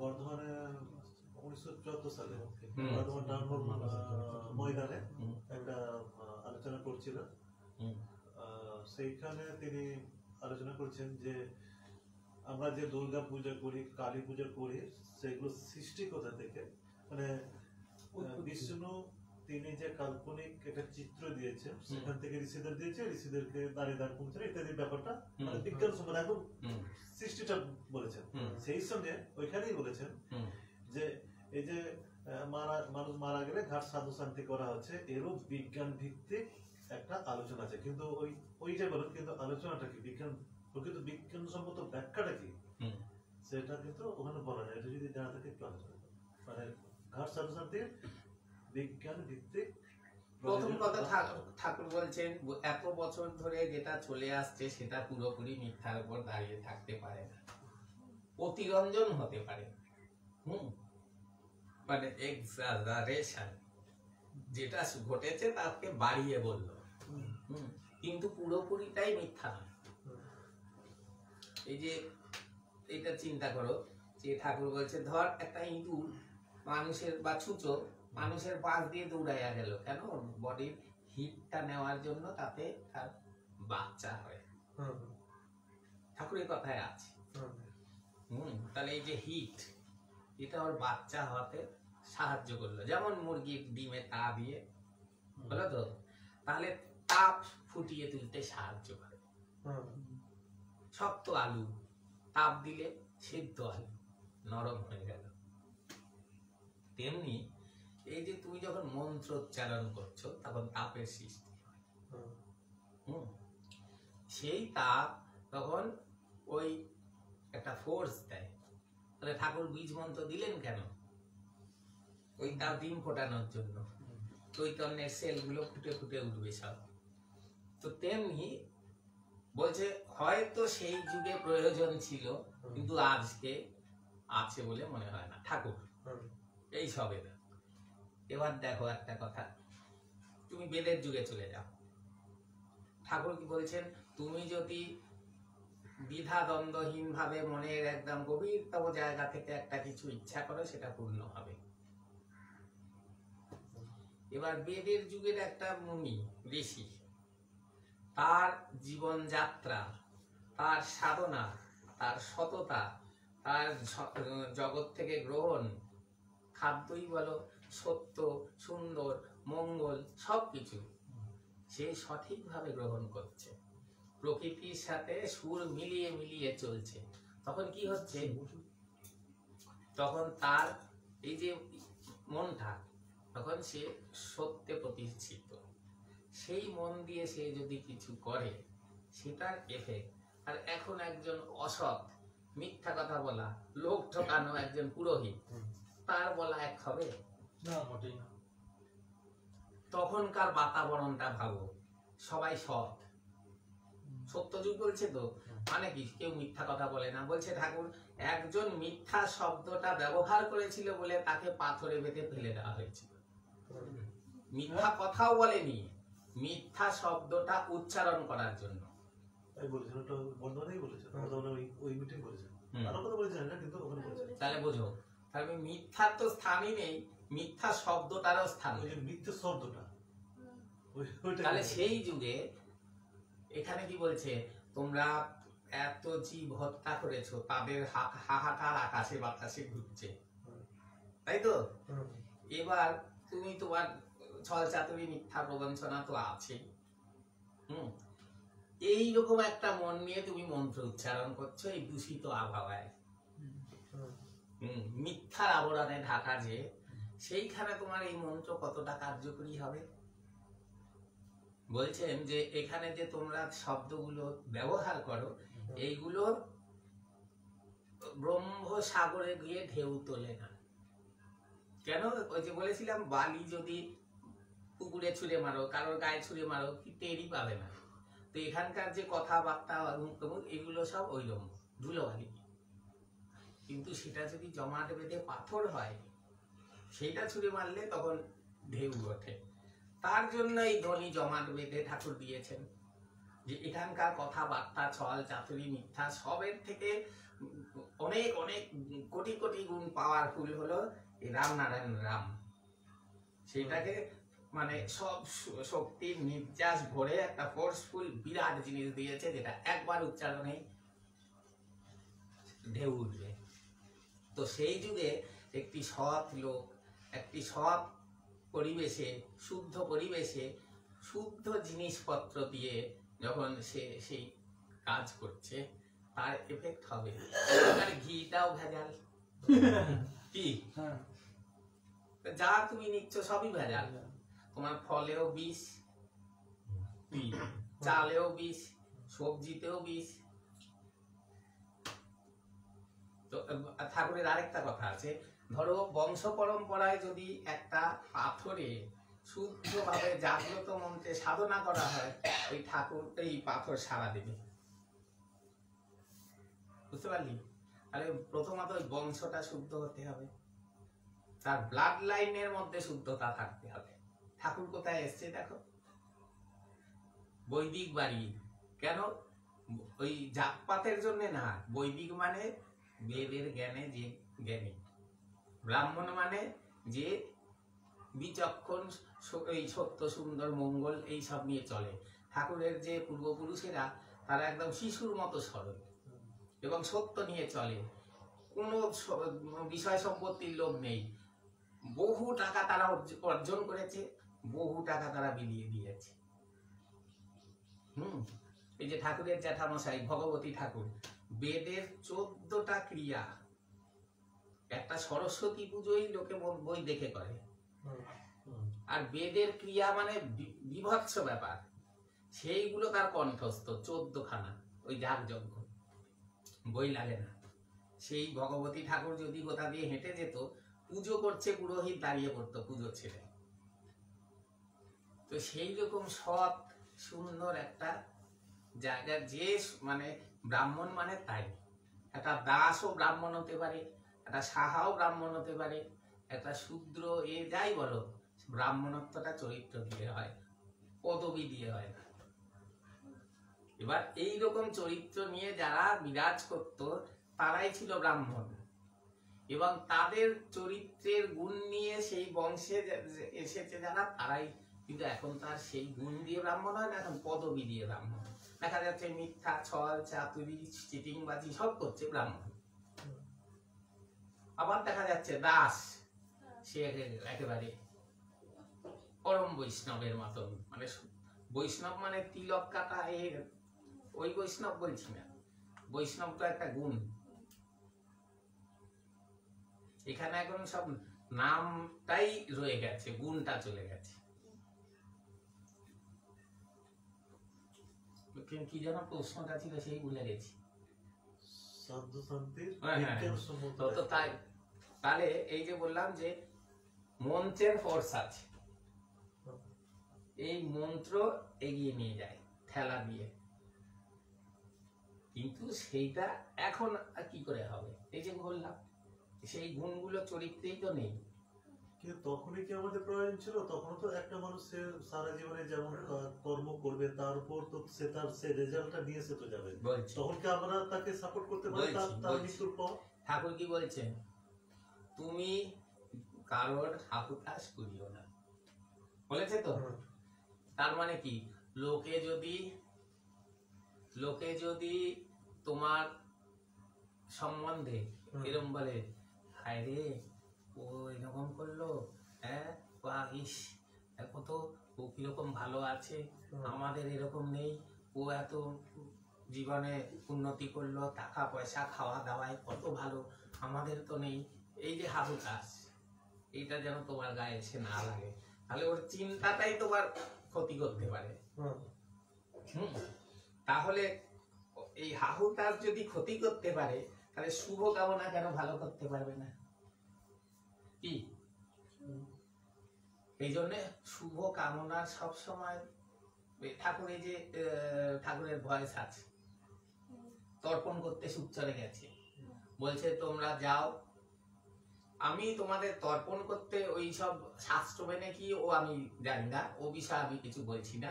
বর্ধমানে 1974 সালে বর্ধমান টাউন হল ময়দানে একটা আলোচনা করছিলেন। সেইখানে তিনি আলোচনা করছেন যে আমরা যে দুর্গা পূজা করি, কালী পূজা করি, সেগুলো সৃষ্টি কোথা থেকে? মানে বিষ্ণু তিনি যে কাল্পনিক একটা চিত্র দিয়েছেন, সেখান থেকে ঋষিদের দিয়েছে, ঋষিদেরকে দাঁড়িয়ে দাঁড় কমছে, ইত্যাদি ব্যাপারটা মানে বিজ্ঞান সম্পর্ক এখন সৃষ্টিটা বলেছেন। সেই সঙ্গে ওইখানেই বলেছেন যে এই যে মানুষ মারা গেলে ঘাট সাধু শান্তি করা হচ্ছে, এরও বিজ্ঞান ভিত্তিক একটা আলোচনা আছে। কিন্তু ওইটাই বলেন, কিন্তু আলোচনাটা কি বিজ্ঞান, প্রকৃত বিজ্ঞানসম্মত ব্যাখ্যাটা কি, সেটা কিন্তু ওখানে বলা যায়। এটা যদি জানা থাকে একটু আলোচনা মানে ঘাট সাধু শান্তির বিজ্ঞান ভিত্তিক। প্রথম কথা, ঠাকুর বলছেন এত বছর ধরে যেটা চলে আসছে সেটা পুরোপুরি মিথ্যার উপর দাঁড়িয়ে থাকতে পারে না, অতিরঞ্জন হতে পারে। মানে এক্সাজারেশন, যেটা ঘটেছে তাকে বাড়িয়ে বলল, কিন্তু পুরোপুরিটাই মিথ্যা নয়। এই যে এটা চিন্তা করো যে ঠাকুর বলছে ধর একটা ইঁদুর মানুষের বা ছুঁচো মানুষের পাশ দিয়ে দৌড়াইয়া গেল, কেন? বডির হিটটা নেওয়ার জন্য, তাতে তার বাচ্চা হয়। ঠাকুরের কথায় আছে। তাহলে এই যে হিট, এটা ওর বাচ্চা হতে সাহায্য করলো, যেমন মুরগির ডিমে তা দিয়ে, বলো তো? তাহলে তাপ ফুটিয়ে তুলতে সাহায্য করে। শক্ত আলু তাপ দিলে সিদ্ধ আলু নরম হয়ে গেল। তেমনি এই যে তুমি যখন মন্ত্র উচ্চারণ করছো তখন তাপের সৃষ্টি হয়। সেই তাপ তখন ওই একটা ফোর্স দেয়। তাহলে ঠাকুর বীজ মন্ত্র দিলেন কেন? ওই তাপ ডিম ফোটানোর জন্য, চৈতন্যের সেলগুলো ফুটে ফুটে উঠবে সব। তো তেমনি বলছে হয়তো সেই যুগে প্রয়োজন ছিল, কিন্তু আজকে আছে বলে মনে হয় না। ঠাকুর এই সবে। এবার দেখো একটা কথা, তুমি বেদের যুগে চলে যাও। ঠাকুর কি বলছেন? তুমি যদি দ্বিধা দ্বন্দ্বহীন ভাবে মনের একদম গভীরতম জায়গা থেকে একটা কিছু ইচ্ছা করো, সেটা পূর্ণ হবে। এবার বেদের যুগের একটা মুনি ঋষি, তার জীবনযাত্রা, তার সাধনা, তার সততা, তার জগৎ থেকে গ্রহণ, খাদ্যই বলো, সত্য, সুন্দর, মঙ্গল, সবকিছু সে সঠিকভাবে গ্রহণ করছে, প্রকৃতির সাথে সুর মিলিয়ে মিলিয়ে চলছে। তখন কি হচ্ছে? তখন তার এই যে মনটা, তখন সে সত্যে প্রতিষ্ঠিত। সেই মন দিয়ে সে যদি কিছু করে, সেটার এফেক্ট। আর এখন একজন অসৎ, মিথ্যা কথা বলা, লোক ঠকানো একজন পুরোহিত, তার বলা এক হবে? না, মোটেই না। তখনকার বাতাবরণটা ভাবো, সবাই সৎ, সত্যযুগ বলছে তো, মানে কি কেউ মিথ্যা কথা বলে না। বলছে ঠাকুর একজন মিথ্যা শব্দটা ব্যবহার করেছিল বলে তাকে পাথরে বেঁধে ফেলে দেওয়া হয়েছিল। মিথ্যা কথাও বলেনি, মিথ্যা শব্দটা উচ্চারণ করার জন্য। তাই বলেছেন, ওটা বর্ধমানেই বলেছেন, ওই মিটিং করেছেন। হুম। আরো কথা বলেছেন না, কিন্তু ওখানে বলেছেন। তাহলে বোঝো, তাহলে মিথ্যার তো স্থানই নেই, মিথ্যা শব্দটারও স্থান ওই নেই। যে মিথ্যে শব্দটা, ওইটা তাহলে সেই যুগে এখানে কি বলছে? তোমরা এত জীব হত্যা করেছো, তাদের হাহাকার আকাশে বাতাসে ঘুরছে, তাই তো? এবার তুমি তোমার ছল চাতুরি, মিথ্যা প্রবঞ্চনা তো আছে। এইরকম একটা মন নিয়ে তুমি মন্ত্র উচ্চারণ করছো এই দূষিত আবহাওয়ায়, মিথ্যার আবরণে ঢাকা, যে সেইখানে তোমার এই মন্ত্র কতটা কার্যকরী হবে? বলছেন যে এখানে যে তোমরা শব্দগুলো ব্যবহার করো, এইগুলো ব্রহ্মসাগরে গিয়ে ঢেউ তোলে না। কেন? ওই যে বলেছিলাম, বালি যদি পুকুরে ছুঁড়ে মারো, কারোর গায়ে ছুঁড়ে মারো, কি টেরই পাবে না। তো এখানকার যে কথাবার্তা, এগুলো সব ওইরকম ধুলোবালি। কিন্তু সেটা যদি জমাট বেঁধে পাথর হয়, সেইটা ছুঁড়ে মারলে তখন ঢেউ ওঠে। তার জন্য এই ধ্বনি জমাট বেঁধে ঠাকুর দিয়েছেন, যে এখানকার কথাবার্তা, ছল চাতুরি, মিথ্যা, সবের থেকে অনেক অনেক কোটি কোটি গুণ পাওয়ারফুল হলো এই রামনারায়ণ রাম। সেটাকে মানে সব শক্তির নির্যাস ভরে একটা ফোর্সফুল বিরাট জিনিস দিয়েছে, যেটা একবার উচ্চারণে ঢেউ উঠবে। তো সেই যুগে একটি সৎ লোক, একটি সৎ পরিবেশে, শুদ্ধ পরিবেশে, শুদ্ধ জিনিসপত্র দিয়ে যখন সে সেই কাজ করছে, তার এফেক্ট হবে। আর ঘিটাও ভেজাল, কি যা তুমি নিচ্ছ সবই ভেজাল। তোমার ফলেও বিষ, চালেও বিষ, সবজিতেও বিষ। তো ঠাকুরের আরেকটা কথা আছে, ধরো বংশ পরম্পরায় যদি একটা পাথরে শুদ্ধভাবে জাগ্রত মন্ত্রে সাধনা করা হয়, ওই ঠাকুর এই পাথর সাড়া দেবে। বুঝতে পারলি? তাহলে প্রথমত ওই বংশটা শুদ্ধ হতে হবে, তার ব্লাড লাইনের মধ্যে শুদ্ধতা থাকতে হবে। ঠাকুর কোথায় এসছে দেখো, বৈদিক বাড়ি। কেন? ওই জাতপাতের জন্য না, বৈদিক মানে বেদের জ্ঞানে যে জ্ঞানী, ব্রাহ্মণ মানে যে বিচক্ষণ, এই সত্য, সুন্দর, মঙ্গল, এই সব নিয়ে চলে। ঠাকুরের যে পূর্বপুরুষেরা, তারা একদম শিশুর মতো সরল এবং সত্য নিয়ে চলে, কোনো বিষয় সম্পত্তির লোভ নেই। বহু টাকা তারা অর্জন করেছে, বহু টাকা তারা বিলিয়ে দিয়েছে। এই যে ঠাকুরের জ্যাঠামশাই ভগবতী ঠাকুর, বেদের 14টা ক্রিয়া, একটা সরস্বতী পুজোই লোকে বই দেখে করে। আর বেদের ক্রিয়া মানে বিভৎস ব্যাপার, সেইগুলো তার কণ্ঠস্থ 14খানা, ওই যাগযজ্ঞ, বই লাগে না। সেই ভগবতী ঠাকুর যদি কোথা দিয়ে হেঁটে যেত, পুজো করছে, পুরোহিত দাঁড়িয়ে পড়তো পুজো ছেড়ে। তো সেই রকম সৎ সুন্দর একটা জায়গা, যে মানে ব্রাহ্মণ মানে তাই, একটা দাসও ব্রাহ্মণ হতে পারে, একটা সাহাও ব্রাহ্মণ হতে পারে, একটা শূদ্র, এ যাই বলো, ব্রাহ্মণত্বটা চরিত্র দিয়ে হয়, পদবি দিয়ে হয় না। এবার এই রকম চরিত্র নিয়ে যারা বিরাজ করত তারাই ছিল ব্রাহ্মণ, এবং তাদের চরিত্রের গুণ নিয়ে সেই বংশে এসেছে যারা, তারাই কিন্তু এখন তার সেই গুণ দিয়ে ব্রাহ্মণ হয় না, এখন পদবি দিয়ে ব্রাহ্মণ। দেখা যাচ্ছে মিথ্যা, ছল, চাতুরি, চিটিংবাজি সব করছে ব্রাহ্মণ। আবার দেখা যাচ্ছে দাস, সে একেবারে পরম বৈষ্ণবের মতন, মানে বৈষ্ণব মানে তিলক কাটা, ওই বৈষ্ণব বলছি না, বৈষ্ণব তো একটা গুণ। এখানে এখন সব নামটাই রয়ে গেছে, গুণটা চলে গেছে। কি যেন প্রশ্নটা ছিল সেই ভুলে গেছি। সাধ্য শান্তির হ্যাঁ, হ্যাঁ, বিজ্ঞান সম্মত তো তাই, তাহলে এই যে বললাম যে মন্ত্রের ফোর্স আছে, এই মন্ত্র এগিয়ে নিয়ে যায় ঠেলা দিয়ে, কিন্তু সেইটা এখন কি করে হবে? এই যে বললাম, সেই গুণগুলো চরিত্রেই তো নেই। কিন্তু তখনই কি আমাদের প্রয়োজন ছিল? তখন তো একটা মানুষের সারা জীবনে যেমন কর্ম করবে, তার উপর তো সে তার সে রেজাল্টটা নিয়ে সে তো যাবে। বলছি, তখন কি আমরা তাকে সাপোর্ট করতে পারি তার মৃত্যুর পর? ঠাকুর কি বলছেন? তুমি কারোর হাহুতাশ করিও না, বলেছে তো। তার মানে কি, লোকে যদি তোমার সম্বন্ধে এরকম বলে, হায় রে ও এরকম করলো, হ্যাঁ, বা ইস দেখো তো ও কিরকম ভালো আছে, আমাদের এরকম নেই, ও এত জীবনে উন্নতি করলো, টাকা পয়সা খাওয়া দাওয়ায় কত ভালো, আমাদের তো নেই, এই যে হাহুতাশ, এইটা যেন তোমার গায়ে এসে না লাগে, তাহলে ওর চিন্তাটাই তোমার ক্ষতি করতে পারে। তাহলে এই হাহুতাশ যদি ক্ষতি করতে পারে, তাহলে শুভ কামনা কেন ভালো করতে পারবে না? কি এই জন্য শুভ কামনার সবসময় ঠাকুরের যে ঠাকুরের ভয়েস আছে, তর্পণ করতে সুখ চলে গেছে, বলছে তোমরা যাও, আমি তোমাদের তর্পণ করতে ওই সব শাস্ত্র মেনে কি ও আমি জানি না, ও বিষয়ে আমি কিছু বলছি না,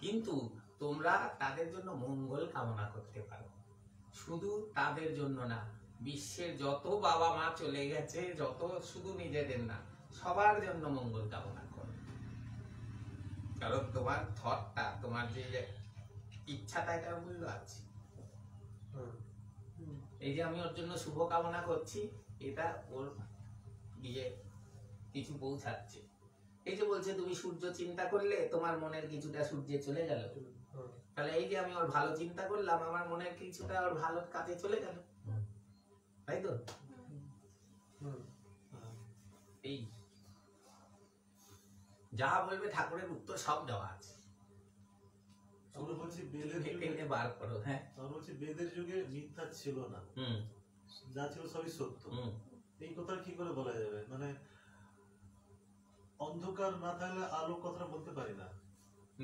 কিন্তু তোমরা তাদের জন্য মঙ্গল কামনা করতে পারো, শুধু তাদের জন্য না, বিশ্বের যত বাবা মা চলে গেছে, যত, শুধু নিজেদের না, সবার জন্য মঙ্গল কামনা করো, কারণ তোমার থটটা, তোমার যে ইচ্ছাটা, এটার মূল্য আছে। এই যে আমি ওর জন্য শুভ কামনা করছি, এটা ওর গিয়ে কিছু পৌঁছাচ্ছে। এই যে বলছে তুমি সূর্য চিন্তা করলে তোমার মনের কিছুটা সূর্যে চলে গেল, তাহলে এই যে আমি ওর ভালো চিন্তা করলাম, আমার মনের কিছুটা ওর ভালো কাজে চলে গেল, তাই তো? এই যা বলবে ঠাকুরের উত্তর সব দেওয়া আছে, আমরা বলছি বেদের ভেবে যুগে, বার করো। হ্যাঁ, আমরা বলছি বেদের যুগে মিথ্যা ছিল না, যা ছিল সবই সত্য। এই কথা কি করে বলা যাবে? মানে অন্ধকার না থাকলে আলো কথা বলতে পারি না।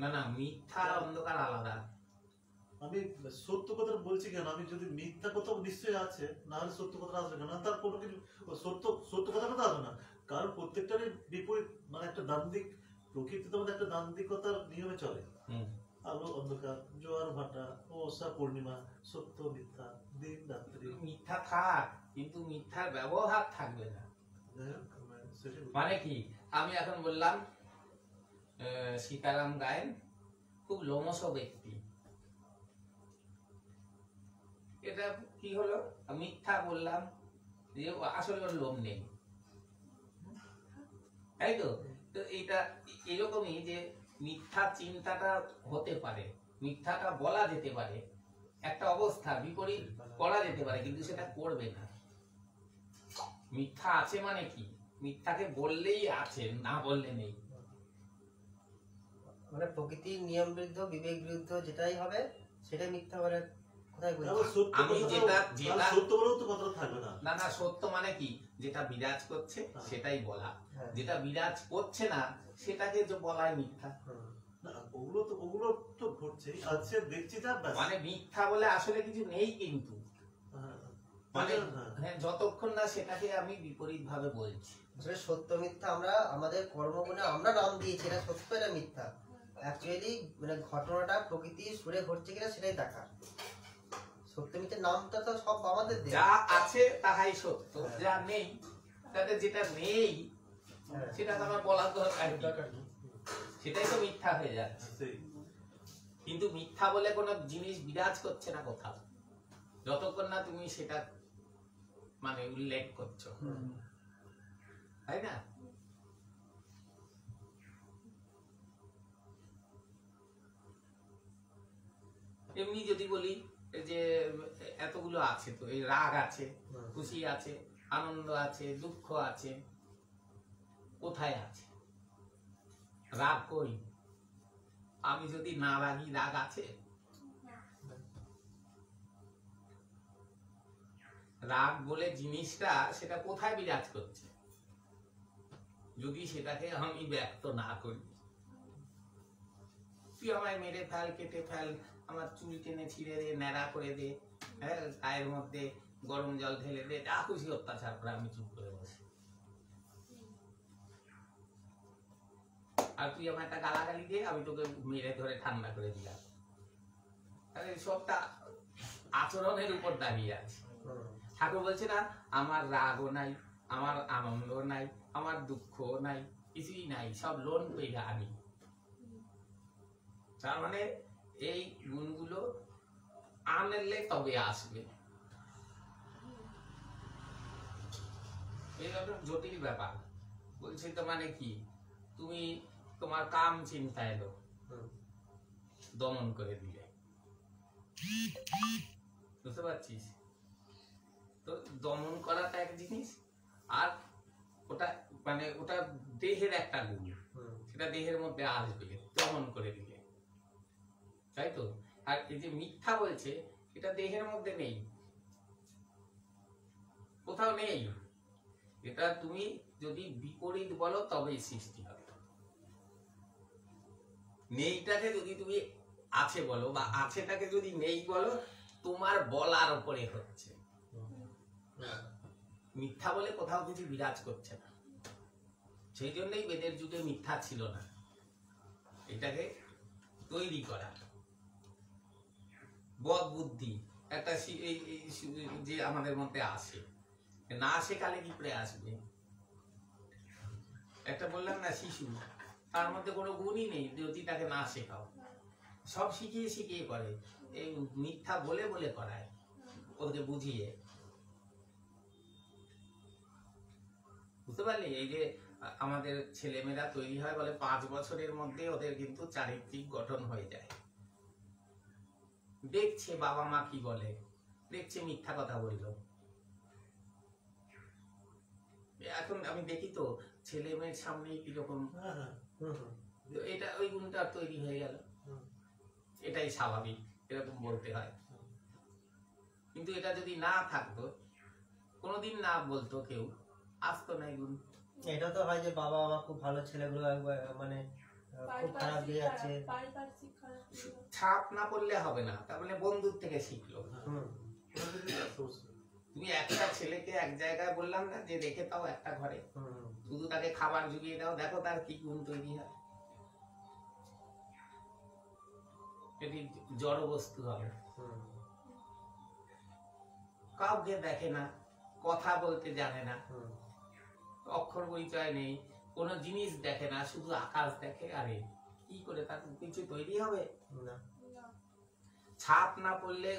না না, মিথ্যা আর অন্ধকার আলাদা। আমি সত্য কথা বলছি কেন? আমি যদি মিথ্যা কথা নিশ্চয়ই আছে, না হলে সত্য কথা আসবে কেন? তার কোনো কিছু সত্য কথা তো আসবে না, কারণ প্রত্যেকটারই বিপরীত, মানে একটা দ্বান্দ্বিক প্রকৃতিতে আমাদের একটা দ্বান্দ্বিকতার নিয়মে চলে। আলো অন্ধকার, জোয়ার ভাটা, অমাবস্যা পূর্ণিমা, সত্য মিথ্যা, দিন রাত্রি। মিথ্যা থাক, কিন্তু মিথ্যার ব্যবহার থাকবে না। মানে কি, আমি এখন বললাম সীতারাম গায়েন খুব লোমশ ব্যক্তি, এটা কি হলো? মিথ্যা বললাম যে আসলে ওর লোম নেই, তাই তো? তো এটা এরকমই যে মিথ্যা চিন্তাটা হতে পারে, মিথ্যাটা বলা যেতে পারে, একটা অবস্থা বিপরীত করা যেতে পারে, কিন্তু সেটা করবে না। মিথ্যা আছে মানে কি? মিথ্যাকে বললেই আছে, না বললে নেই। মানে প্রকৃতির নিয়ম বিরুদ্ধ বিবেক বিরুদ্ধ যেটাই হবে সেটাই মিথ্যা বলে কোথায় বলছি? তাহলে সত্য আমি কথাটাও- যেটা- তাহলে সত্য বলেও তো কথাটা থাকবে না। না না, সত্য মানে কি, যেটা বিরাজ করছে হ্যাঁ। সেটাই বলা, হ্যাঁ। যেটা বিরাজ করছে না সেটাকে যে বলাই মিথ্যা। হুম। না, ওগুলো তো ঘটছেই, আছে দেখছি যা ব্যাস। মানে মিথ্যা বলে আসলে কিছু নেই, কিন্তু হ্যাঁ, মানে হ্যাঁ। হ্যাঁ, যতক্ষণ না সেটাকে আমি বিপরীত ভাবে বলছি। আসলে সত্য মিথ্যা আমরা আমাদের কর্মগুণে আমরা নাম দিয়েছি, এটা সত্য এটা মিথ্যা। অ্যাকচুয়ালি মানে ঘটনাটা প্রকৃতির সুরে ঘটছে কিনা সেটাই দেখা। সত্য মিথ্যার নামটা তো সব আমাদের দেয়া। যা আছে তাহাই সত্য, হ্যাঁ। যা নেই তাতে যেটা নেই হ্যাঁ। সেটা তো আমার বলার দরকার কি? দরকার নেই। সেটাই তো মিথ্যা হয়ে যাচ্ছে। সেই কিন্তু মিথ্যা বলে কোনো জিনিস বিরাজ করছে না কোথাও, যতক্ষণ না তুমি সেটা মানে উল্লেখ করছো, হুম। তাই না? এমনি যদি বলি যে এতগুলো আছে, তো এই রাগ আছে, হুম। খুশি আছে, আনন্দ আছে, দুঃখ আছে, কোথায় আছে? রাগ কই? আমি যদি না রাগি, রাগ আছে? রাগ বলে জিনিসটা সেটা কোথায় বিরাজ করছে, যদি সেটাকে আমি ব্যক্ত না করি? তুই আমায় মেরে ফেল, কেটে ফেল, আমার চুল টেনে ছিঁড়ে দে, ন্যাড়া করে দে, হ্যাঁ, গায়ের মধ্যে গরম জল ঢেলে দে, যা খুশি অত্যাচার করে, আমি চুপ করে বসি। আর তুই আমার একটা গালাগালি দিয়ে আমি তোকে মেরে ধরে ঠান্ডা করে দিলাম। তাহলে সবটা আচরণের উপর দাঁড়িয়ে আছে। হুম। ঠাকুর বলছে না, আমার রাগও নাই, আমার আনন্দ নাই, আমার দুঃখ নাই, কিছুই নাই, সব লোন পেয়ে আনি। তার মানে এই গুণগুলো আনলে তবে আসবে। এই একটা জটিল ব্যাপার। বলছি তো মানে কি, তুমি তোমার কাম চিন্তা এলো, হুম। দমন করে দিলে, বুঝতে পারছিস? তো দমন করাটা এক জিনিস, আর ওটা মানে ওটা দেহের একটা গুণ, হুম। সেটা দেহের মধ্যে আসবে দমন করে দিলে, তাই তো? আর এই যে মিথ্যা বলছে, এটা দেহের মধ্যে নেই, কোথাও নেই। এটা তুমি যদি বিপরীত বলো তবেই সৃষ্টি হবে। নেইটাকে যদি তুমি আছে বলো, বা আছেটাকে যদি নেই বলো, তোমার বলার উপরে হচ্ছে। মিথ্যা বলে কোথাও কিছু বিরাজ করছে না। সেই জন্যই বেদের যুগে মিথ্যা ছিল না, এটাকে তৈরি করা। বদ বুদ্ধি একটা যে আমাদের মধ্যে আসে, না শেখালে কি করে আসবে? একটা বললাম না, শিশু, তার মধ্যে কোনো গুণই নেই যদি তাকে না শেখাও। সব শিখিয়ে শিখিয়ে করে, এই মিথ্যা বলে বলে করায়, ওদেরকে বুঝিয়ে। বুঝতে পারলি? এই যে আমাদের ছেলেমেয়েরা তৈরি হয় বলে 5 বছরের মধ্যে ওদের কিন্তু চারিত্রিক গঠন হয়ে যায়। দেখছে বাবা মা কি বলে, দেখছে মিথ্যা কথা বললো। এখন আমি দেখি তো ছেলে মেয়ের সামনে কিরকম, হ্যাঁ, হ্যাঁ। হুম। হুম। এটা ওই গুণটা তৈরি হয়ে গেল। হুম। এটাই স্বাভাবিক, এরকম বলতে হয়। কিন্তু এটা যদি না থাকতো, কোনোদিন না বলতো কেউ, আসতো না এই গুণ। এটা তো হয় যে বাবা মা খুব ভালো, ছেলেগুলো একবার মানে খুব খারাপ দিয়ে যাচ্ছে। ছাপ না পড়লে হবে না, তার মানে বন্ধুর থেকে শিখলো। হুম। তুমি একটা ছেলেকে এক জায়গায় বললাম না যে রেখে দাও একটা ঘরে, হুম। শুধু তাকে খাবার জুগিয়ে দাও, দেখো তার কি গুণ তৈরি হয়। এটি জড় বস্তু হবে, হুম। কাউকে দেখে না, কথা বলতে জানে না, হুম। অক্ষর পরিচয় নেই, কোনো জিনিস দেখে না, শুধু আকাশ দেখে। আরে কি করে তার কিছু তৈরি হবে? না। ছাপ না পড়লে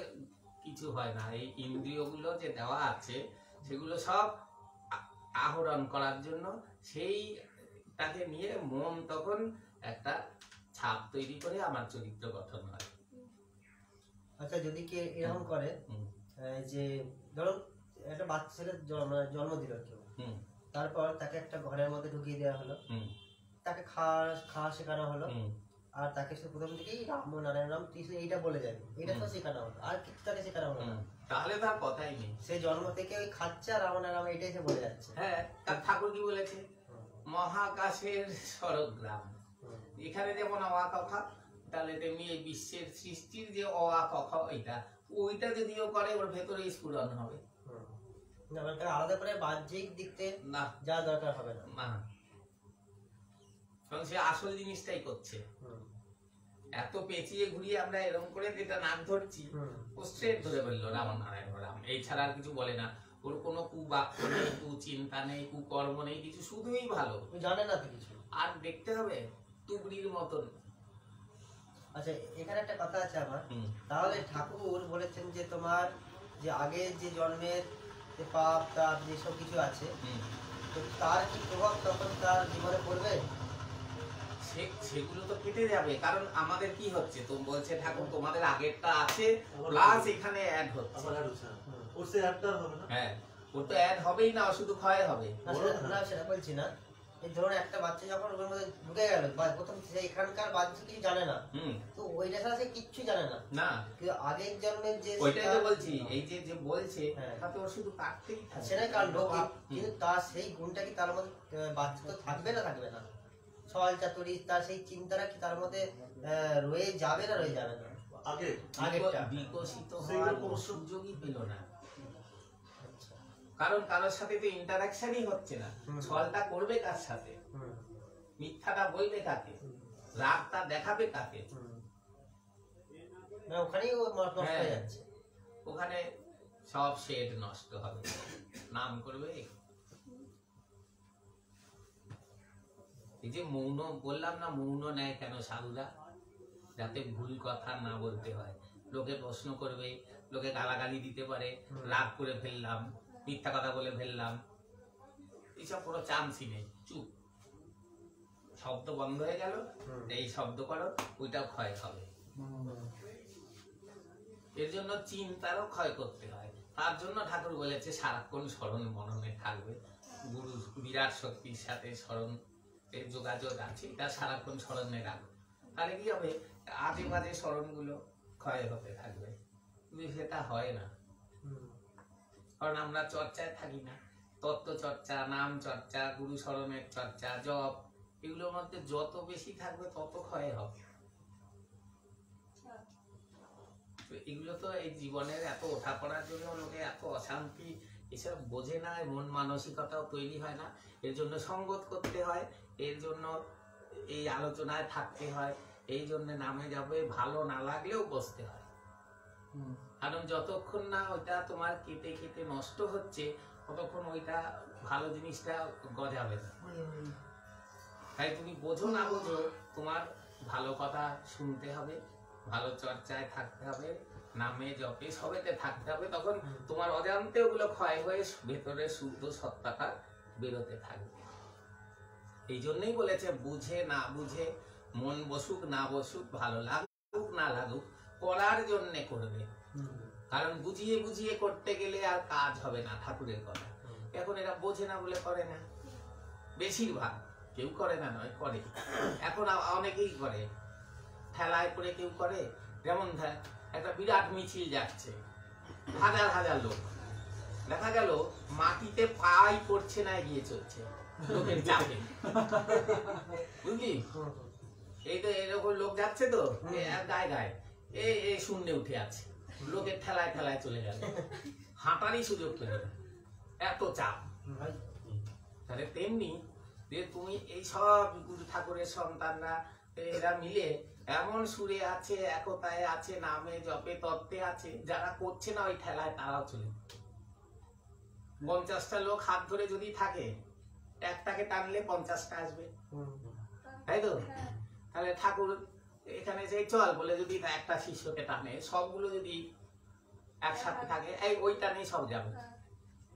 কিছু হয় না। এই ইন্দ্রিয়গুলো যে দেওয়া আছে সেগুলো সব আহরণ করার জন্য, সেইটাকে নিয়ে মন তখন একটা ছাপ তৈরি করে আমার চরিত্র গঠন হয়। আচ্ছা, যদি কে এরকম করে হুম। যে ধরো একটা বাচ্চা ছেলে জন্ম দিল কেউ, হুম। তারপর তাকে একটা ঘরের মধ্যে ঢুকিয়ে দেওয়া হলো, হুম। তাকে খাওয়া শেখানো হলো, হুম। আর তাকে সে প্রথম থেকেই রাম নারায়ণ রাম কৃষ্ণ এইটা বলে যাবে, এটা তো শেখানো হলো, আর কিছু তাকে শেখানো হলো না। তাহলে তার কথাই নেই। সে জন্ম থেকে ওই খাচ্ছে আর রাম নারায়ণ এটাই সে বলে যাচ্ছে। হ্যাঁ, তার ঠাকুর কি বলেছে? মহাকাশের স্বরগ্রাম। এখানে যেমন অ কথা, তাহলে তেমনি এই বিশ্বের সৃষ্টির যে অ ক খ ওইটা যদিও করে ওর ভেতরে স্ফুরণ হবে না, মানে তাকে আলাদা করে বাহ্যিক দিকতে না। যা দরকার হবে না। না, কারণ সে আসল জিনিসটাই করছে। এত পেঁচিয়ে ঘুরিয়ে আমরা এরকম করে যেটা নাম ধরছি, ও স্ট্রেট ধরে বললো রাম নারায়ণ রাম, এই ছাড়া আর কিছু বলে না। ওর কোনো কুবাক্য নেই, কুচিন্তা নেই, কুকর্ম নেই, কিছু শুধুই ভালো। জানে না তো কিছু। আর দেখতে হবে তুবড়ির মতন। আচ্ছা, এখানে একটা কথা আছে আমার, তাহলে ঠাকুর বলেছেন যে তোমার যে আগে যে জন্মের যে পাপ তাপ যেসব কিছু আছে, তো তার কি প্রভাব তখন তার জীবনে পড়বে? সেগুলো তো কেটে যাবে, কারণ আমাদের কি হচ্ছে, তো বলছে ঠাকুর তোমাদের আগেরটা আছে প্লাস এখানে অ্যাড হচ্ছে। আবার অ্যাড হচ্ছে, ওর সে অ্যাডটা হবে না। হ্যাঁ, ওর তো অ্যাড হবেই না, শুধু ক্ষয় হবে। না, সেটা বলছি না। এই ধরুন একটা বাচ্চা যখন ওর মধ্যে ঢুকে গেল, বা প্রথম সে এখানকার বাচ্চা কিছু জানে না, তো ওইটা ছাড়া সে কিচ্ছু জানে না। না, কিন্তু আগের জন্মের যে ওইটাই তো বলছি, এই যে যে বলছে হ্যাঁ। তাতে ওর শুধু কাটতেই থাকে। সেটাই কাণ্ড, কিন্তু তার সেই গুণটা কি তার মধ্যে বাচ্চা তো থাকবে না, থাকবে না? ছল চাতুরি তার সেই চিন্তাটা কি তার মধ্যে রয়ে যাবে না, রয়ে যাবে না? আগে আগেরটা বিকশিত হওয়ার কোনো সুযোগই পেল না, কারণ কারোর সাথে তো ইন্টারাকশনই হচ্ছে না। ছলটা করবে কার সাথে, মিথ্যাটা বলবে কাকে, রাগটা দেখাবে কাকে? ওখানেই ও নষ্ট হয়ে যাচ্ছে। ওখানে সব শেড নষ্ট হবে। নাম করবে এই যে মৌন বললাম না, মৌন নেয় কেন সাধুরা? যাতে ভুল কথা না বলতে হয়। লোকে প্রশ্ন করবে, লোকে গালাগালি দিতে পারে, রাগ করে ফেললাম, মিথ্যা কথা বলে ফেললাম, এইসব কোনো চান্সই নেই। চুপ, শব্দ বন্ধ হয়ে গেল, এই শব্দ করো, ওইটাও ক্ষয় হবে। এর জন্য চিন্তারও ক্ষয় করতে হয়। তার জন্য ঠাকুর বলেছে সারাক্ষণ স্মরণ মননে থাকবে। গুরু বিরাট শক্তির সাথে স্মরণ এর যোগাযোগ আছে, এটা সারাক্ষণ স্মরণে রাখবে। তাহলে কি হবে, আজে বাজে স্মরণগুলো ক্ষয় হতে থাকবে। কিন্তু সেটা হয় না, কারণ আমরা চর্চায় থাকি না। তত্ত্ব চর্চা, নাম চর্চা, গুরু স্মরণের চর্চা, জপ, এগুলোর মধ্যে যত বেশি থাকবে তত ক্ষয় হবে। এগুলো তো এই জীবনের এত ওঠা পড়ার জন্য লোকে এত অশান্তি এসব বোঝে না, মন মানসিকতাও তৈরি হয় না। এর জন্য সঙ্গত করতে হয়, এর জন্য এই আলোচনায় থাকতে হয়, এই জন্য নামে যাবে, ভালো না লাগলেও বসতে হয়। কারণ যতক্ষণ না ওইটা তোমার কেটে কেটে নষ্ট হচ্ছে, ততক্ষণ ওইটা ভালো জিনিসটা গজাবে না। তাই তুমি বোঝো না বোঝো, তোমার ভালো কথা শুনতে হবে, ভালো চর্চায় থাকতে হবে, নামে জপে সবেতে থাকতে হবে। তখন তোমার অজান্তে ওগুলো ক্ষয় হয়ে ভেতরে শুদ্ধ সত্তাটা বেরোতে থাকবে। এই জন্যই বলেছে বুঝে না বুঝে, মন বসুক না বসুক, ভালো লাগুক না লাগুক, করার জন্যে করবে। কারণ বুঝিয়ে বুঝিয়ে করতে গেলে আর কাজ হবে না, ঠাকুরের কথা। এখন এরা বোঝে না বলে করে না, বেশিরভাগ। কেউ করে না নয়, করে। এখন অনেকেই করে, ঠেলায় করে কেউ করে। যেমন একটা বিরাট মিছিল যাচ্ছে, হাজার হাজার লোক, দেখা গেল মাটিতে পাই পড়ছে না, এগিয়ে চলছে লোকের চাপে, বুঝলি? এই তো এরকম লোক যাচ্ছে, তো গায়ে গায়ে এই শূন্যে উঠে আছে, লোকের ঠেলায় ঠেলায় চলে গেল, হাঁটারই সুযোগ পেল না, এত চাপ। তাহলে তেমনি যে তুমি এই সব গুরু ঠাকুরের সন্তানরা এরা মিলে এমন সুরে আছে, একতায় আছে, নামে জপে তত্ত্বে আছে, যারা করছে না ওই ঠেলায় তারাও চলে। 50টা লোক হাত ধরে যদি থাকে, একটাকে টানলে 50টা আসবে, তাই তো? তাহলে ঠাকুর এখানে সেই চল বলে যদি একটা শিষ্যকে টানে, সবগুলো যদি একসাথে থাকে, এই ওই টানেই সব যাবে।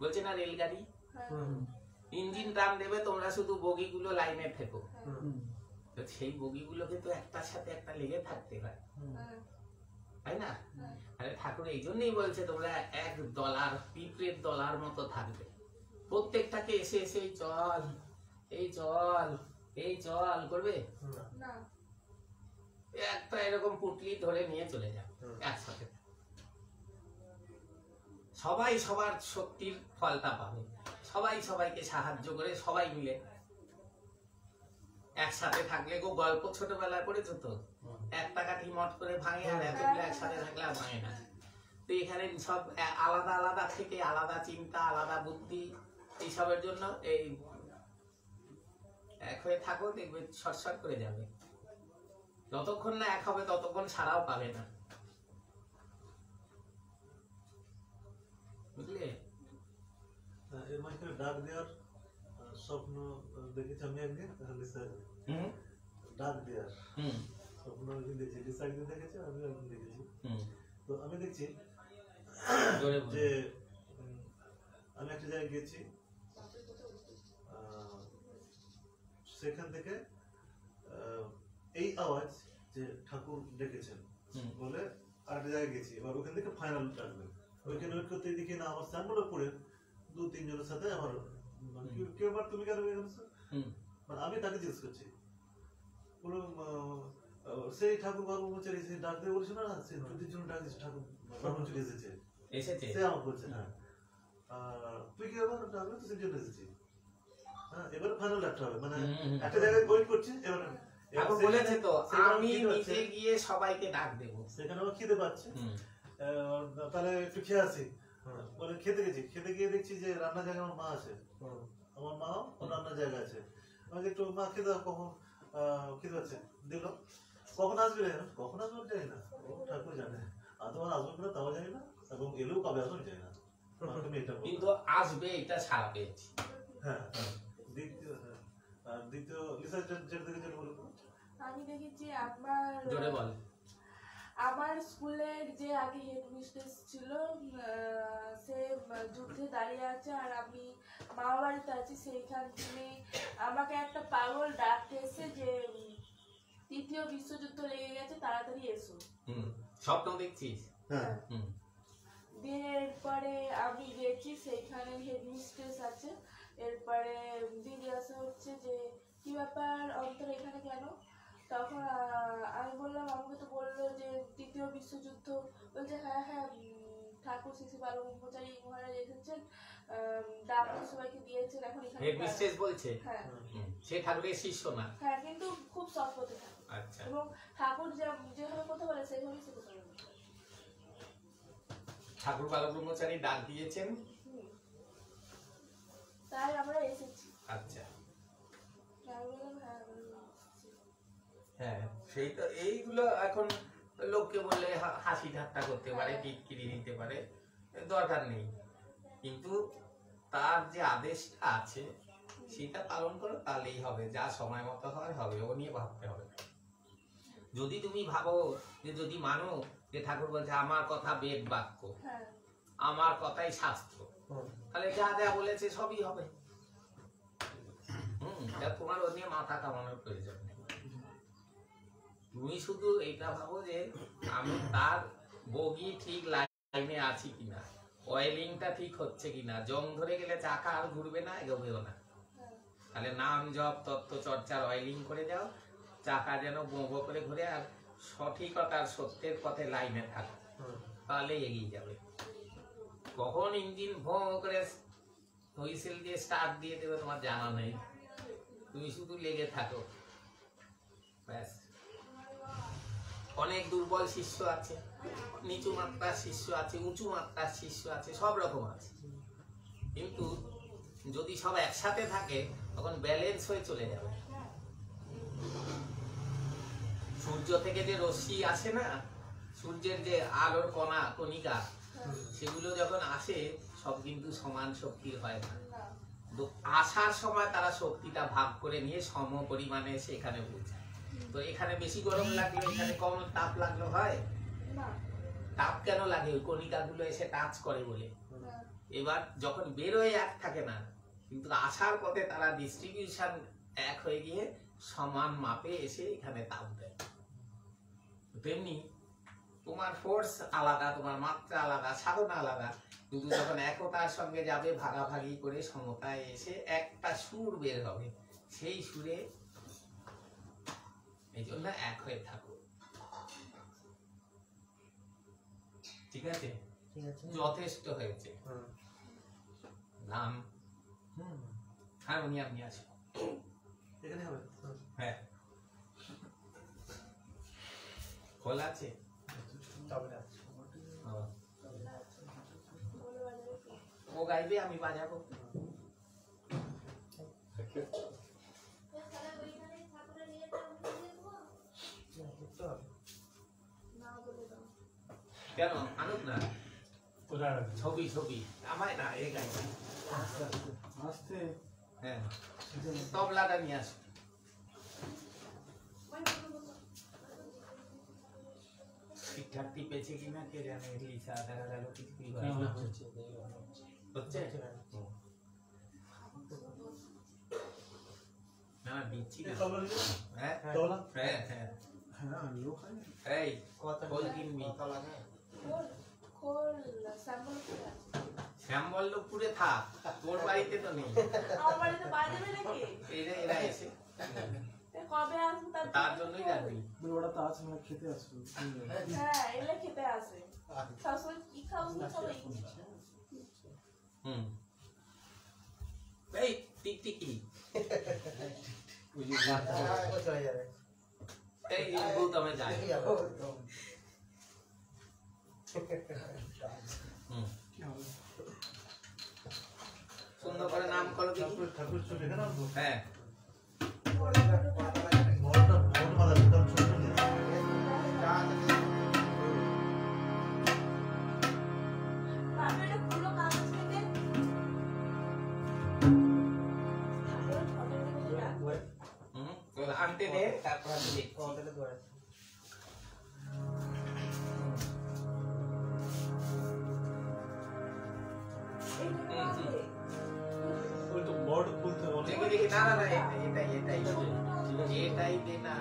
বলছে না রেলগাড়ি, ইঞ্জিন টান দেবে, তোমরা শুধু বগিগুলো লাইনে থেকো। সেই বগিগুলোকে তো একটার সাথে একটা লেগে থাকতে হয়, তাই না? আরে ঠাকুর এই জন্যই বলছে তোমরা এক দলার, পিঁপড়ের দলার মতো থাকবে। প্রত্যেকটাকে এসে এসে এই চল, এই চল, এই চল করবে, একটা এরকম পুটলি ধরে নিয়ে চলে যাবে একসাথে। সবাই সবার শক্তির ফলটা পাবে, সবাই সবাইকে সাহায্য করে সবাই মিলে একসাথে থাকলে গো গল্প ছোটবেলায় পড়েছো তো, একটা কাঠি মট করে ভাঙে আর এতগুলো একসাথে থাকলে আর ভাঙে না। তো এখানে সব আলাদা আলাদা থেকে আলাদা চিন্তা আলাদা বুদ্ধি, এইসবের জন্য এই এক হয়ে থাকো, দেখবে শর্ট করে যাবে। যতক্ষণ না এক হবে ততক্ষণ সারাও পাবে না, বুঝলে? এর মাঝখানে ডাক দেওয়ার স্বপ্ন দেখেছি আমি একদিন, তাহলে স্যার ডাক দেওয়ার স্বপ্ন একদিন দেখেছি, লিসা একদিন দেখেছি, আমি একদিন দেখেছি। তো আমি দেখছি যে আমি একটা জায়গায় গেছি, সেখান থেকে এই আওয়াজ যে ঠাকুর ডেকেছেন বলে আরেকটা জায়গায় গেছি, এবার ওখান থেকে ফাইনাল ডাকবেন। ওইখানে ওয়েট করতে দেখি না আমার স্যাম্পল পড়ে 2-3 জনের সাথে আমার কেউ বার তুমি কেন মানে আমি তাকে জিজ্ঞেস করছি, বলো সেই ঠাকুর ব্রহ্মচারী সেই ডাক দিয়ে বলছে না সে 2-3 জন ডাক দিচ্ছে, ঠাকুর ব্রহ্মচারী এসেছে, সে আমার বলছে না তুই কি আবার ডাকবে তো সেই জন্য এসেছি। হ্যাঁ, এবার ফাইনাল ডাকতে হবে, মানে একটা জায়গায় ওয়েট করছি। এবার বলেছে তো আমি নিজে গিয়ে সবাইকে ডাক দেবো, সেখানে আমার খিদে পাচ্ছে, তাহলে একটু খেয়ে আসি বলে খেতে গেছি। খেতে গিয়ে দেখছি যে রান্নার জায়গায় আমার মা আছে, আমার মাও রান্নার জায়গা আছে। আমাকে একটু মা খেতে দাও, কখন খেতে পাচ্ছে দিল। কখন আসবে কখন আসবে জানি না, ঠাকুর জানে, আর তোমার আসবে কিনা তাও জানি না, এবং এলেও কবে আসবে জানি না, কিন্তু আসবে এটা সারা পেয়েছি। হ্যাঁ, দ্বিতীয় লিসা যেটা দেখেছেন বলুন। আমি দেখেছি আমার স্কুলের যে আগে হেডমিস্ট্রেস ছিল, সে যুদ্ধে দাঁড়িয়ে আছে আর আমি মামা বাড়িতে আছি, সেইখান থেকে আমাকে একটা পাগল ডাকতেছে যে ৩য় বিশ্বযুদ্ধ লেগে গেছে, তাড়াতাড়ি এসো। স্বপ্ন দেখছিস? হ্যাঁ। দিয়ে এরপরে আমি গেছি, সেইখানে হেডমিস্ট্রেস আছে। এরপরে জিজ্ঞাসা হচ্ছে যে কি ব্যাপার অন্তর এখানে কেন? তখন আমি বললাম, আমাকে তো বললো যে ৩য় বিশ্বযুদ্ধ। বলছে হ্যাঁ হ্যাঁ ঠাকুর শ্রী শ্রী ব্রহ্মচারী মহারাজ এসেছেন, ডাক সবাইকে দিয়েছেন, এখন এখানে হেডমিস্ট্রেস বলছে। হ্যাঁ, সে ঠাকুরের শিষ্য না? হ্যাঁ, কিন্তু খুব সৎপথে থাকে। আচ্ছা। এবং ঠাকুর যেভাবে কথা বলে সেইভাবেই সে কথা বলে। ঠাকুর বালক ব্রহ্মচারী ডাক দিয়েছেন, তাই আমরা এসেছি। আচ্ছা। হ্যাঁ, সেই তো এইগুলো এখন লোককে বললে হাসি ঠাট্টা করতে পারে, টিটকিরি দিতে পারে, দরকার নেই। কিন্তু তার যে আদেশটা আছে সেটা পালন করো, তাহলেই হবে। যা সময় মতো হয় হবে, ও নিয়ে ভাবতে হবে। যদি তুমি ভাবো যে যদি মানো যে ঠাকুর বলছে আমার কথা বেদ বাক্য, আমার কথাই শাস্ত্র, তাহলে যা যা বলেছে সবই হবে। তোমার ও নিয়ে মাথা কামানোর প্রয়োজন নেই। তুমি শুধু এটা ভাবো যে আমি তার বগি ঠিক লাইনে আছি কিনা, অয়েলিংটা ঠিক হচ্ছে কিনা। জং ধরে গেলে চাকা আর ঘুরবে না, এগোবেও না। তাহলে নাম জপ তত্ত্ব চর্চার অয়েলিং করে যাও, চাকা যেন বো করে ঘুরে আর সঠিকতার সত্যের পথে লাইনে থাকে, তাহলে এগিয়ে যাবে। কখন ইঞ্জিন ভো করে হুইসেল দিয়ে স্টার্ট দিয়ে দেবে তোমার জানা নেই, তুমি শুধু লেগে থাকো ব্যাস। অনেক দুর্বল শিষ্য আছে, নিচু মাত্রার শিষ্য আছে, উঁচু মাত্রার শিষ্য আছে, সব রকম আছে। কিন্তু যদি সব একসাথে থাকে তখন ব্যালেন্স হয়ে চলে যাবে। সূর্য থেকে যে রশ্মি আসে না, সূর্যের যে আলোর কণা কণিকা, সেগুলো যখন আসে সব কিন্তু সমান শক্তির হয় না। আসার সময় তারা শক্তিটা ভাগ করে নিয়ে সম পরিমাণে সেখানে পৌঁছায়। তো এখানে বেশি গরম লাগলো, এখানে কম তাপ লাগলো, হয়? তাপ কেন লাগে? ওই কণিকাগুলো এসে টাচ করে বলে। এবার যখন বেরোয় এক থাকে না, কিন্তু আসার পথে তারা ডিস্ট্রিবিউশন এক হয়ে গিয়ে সমান মাপে এসে এখানে তাপ দেয়। তেমনি তোমার ফোর্স আলাদা, তোমার মাত্রা আলাদা, সাধনা আলাদা, কিন্তু যখন একতার সঙ্গে যাবে ভাগাভাগি করে সমতায় এসে একটা সুর বের হবে, সেই সুরে। এই জন্য এক হয়ে থাকো। ঠিক আছে, ঠিক আছে। যথেষ্ট হয়েছে। হুম। নাম হারমোনিয়াম নিয়ে আসো। এখানে হবে। হ্যাঁ, খোলা আছে। তবলা। ও। ও গাইবে, আমি বাজাবো। দেখতে হবে। না বলে দাও। কেন আনুক না, কোথায় রাখবি? ছবি ছবি আমায় না, এই গাইবে। আস্তে হ্যাঁ, তবলাটা নিয়ে আসো। ঠিকঠাক টিপেছে কিনা কে জানে, লিসা দেখা গেল কিছুই হয় না। হচ্ছে না, দিচ্ছি না। তবলা নিয়ে যাবো? হ্যাঁ তবলা? হ্যাঁ হ্যাঁ। হ্যাঁ আমিও খাই এই কত খোল কিনবি। কত লাগে? খোল স্যাম্পল করে আছে। শ্যামবল্লভপুরে থাক, তোর বাড়িতে তো নেই। আমার বাড়িতে বাজাবে নাকি? এরা এসে কবে আসবে তার জন্যই রাখবি। ওরা তো আছে মানে খেতে আসবে হ্যাঁ, এলে খেতে আসে। সবসময় কি খাওয়া সবাই। হুম, এই টিকটিকি, হ্যাঁ, এখন চলে যাবে। এই গৌতমে যায়। দেখে যাবে। হুম, সুন্দর করে নাম করো দেখি। ঠাকুর ছবি এখানে আনবো? হ্যাঁ, বড়টা বড় মালা দিতাম, ছোট নিয়ে আসবো। আমি এটা খুলো কাগজ থেকে। ঠাকুরের ফটো রেখে রাখ। হুম, তোর আনতে দে, তারপর আমি দেখছি। কতটা দূর আছে? এইটা আছে। ওই তো বড় খুলতে হবে। দেখি দেখি, না না না, এটাই এটাই এটাই দে না।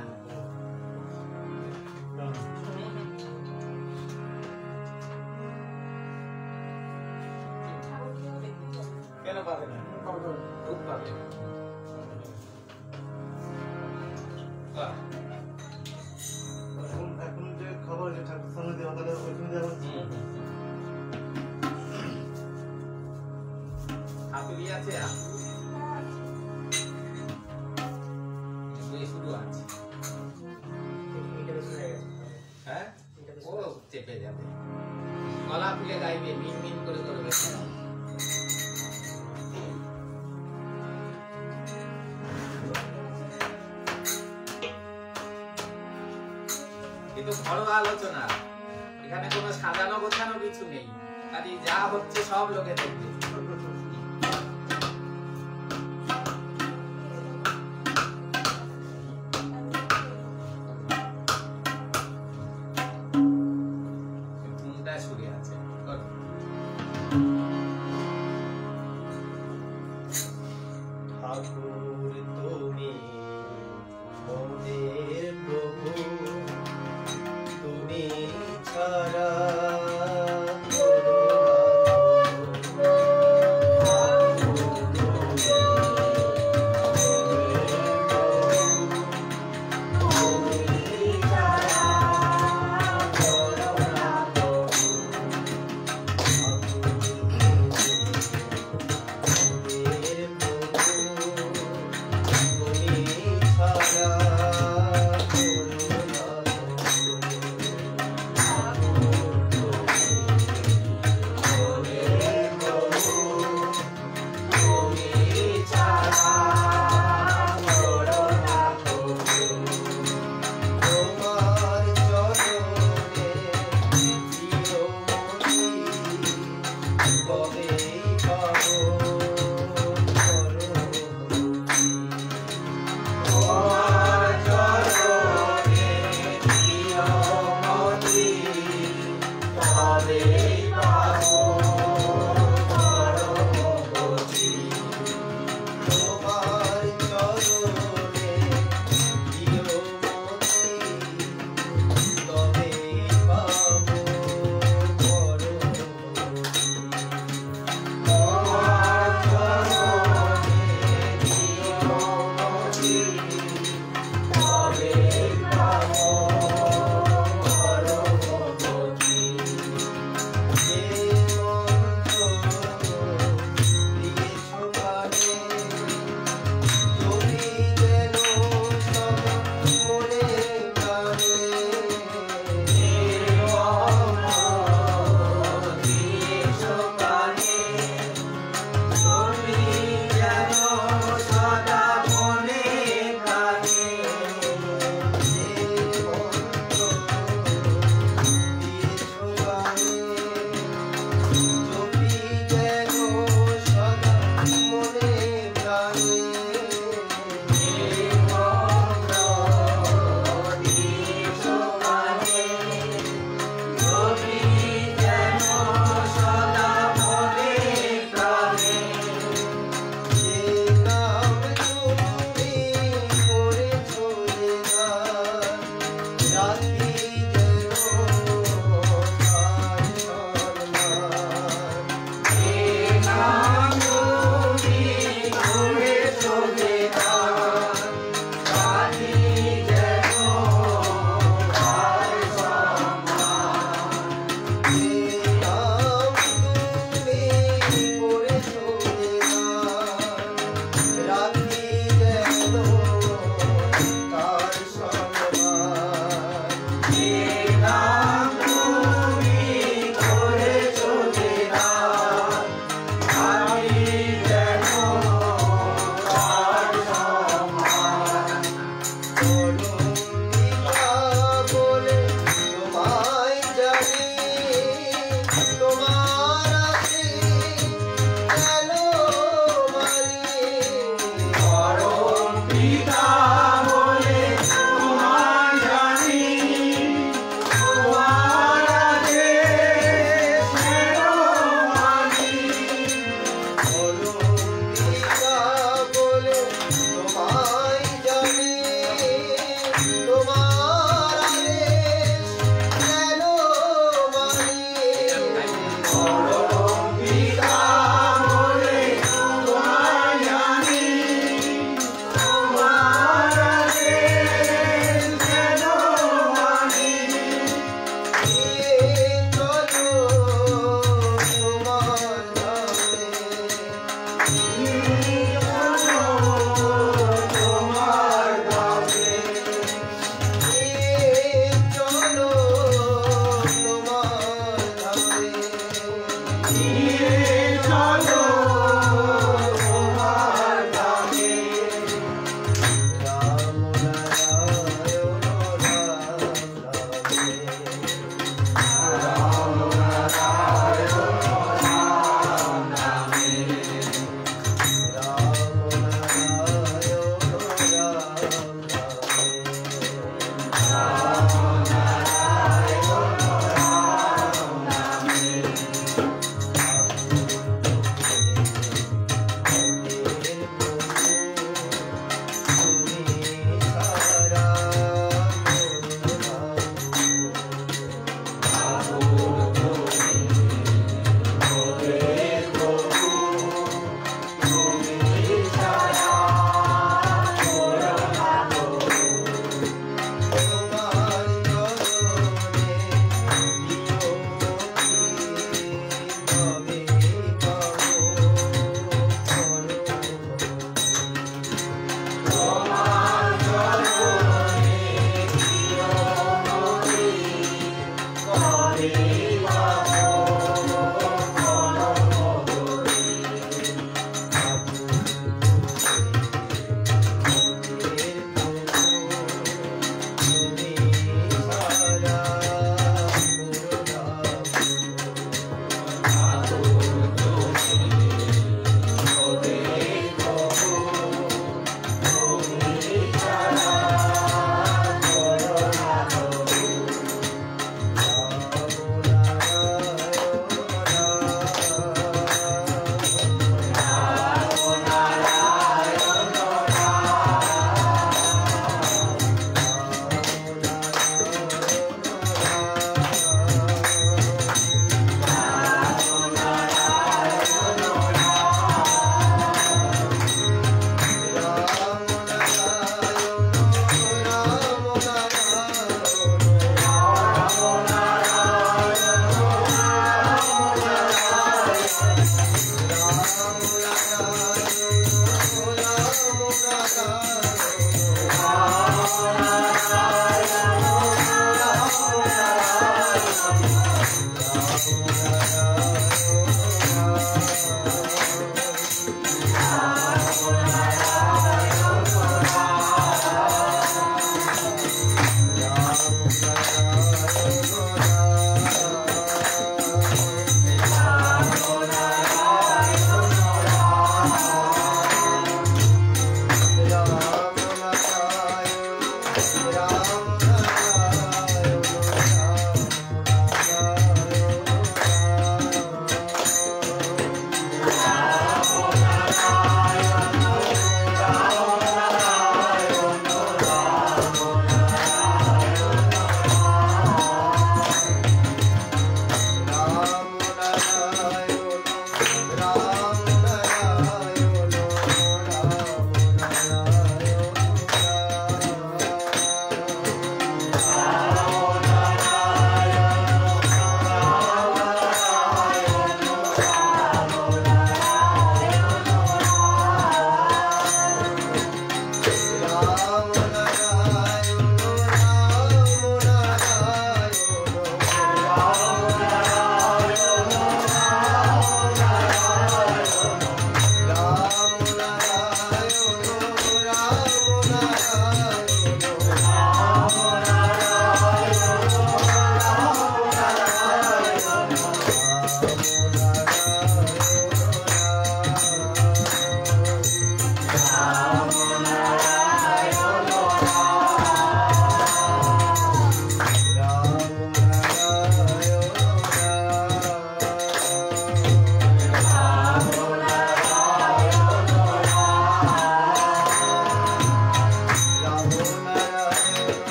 ঠাকুরকে দেখতে যাবে। কেন পাবে না? খুব পাবে। বাহ, এখন যে খাবার যে ঠাকুর সামনে দেওয়া, তাহলে ওইখানে দেওয়া হচ্ছে। হুম, হুম। হাতুড়ি আছে, হ্যাঁ, শুরু আছে। এইটা বেশি হয়ে গেছে। হ্যাঁ, এইটা বেশি ও চেপে যাবে। গলা ফুলে গাইবে, মিন মিন করে করবে। কিন্তু ঘরোয়া আলোচনা, এখানে কোনো সাজানো গোছানো কিছু নেই, খালি যা হচ্ছে সব লোকে দেখবে। ঘুমটা শুয়ে আছে। কর। ঠাকুর তুমি মোদের প্রভু, তুমি ছাড়া করুণা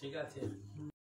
ঠিক আছে।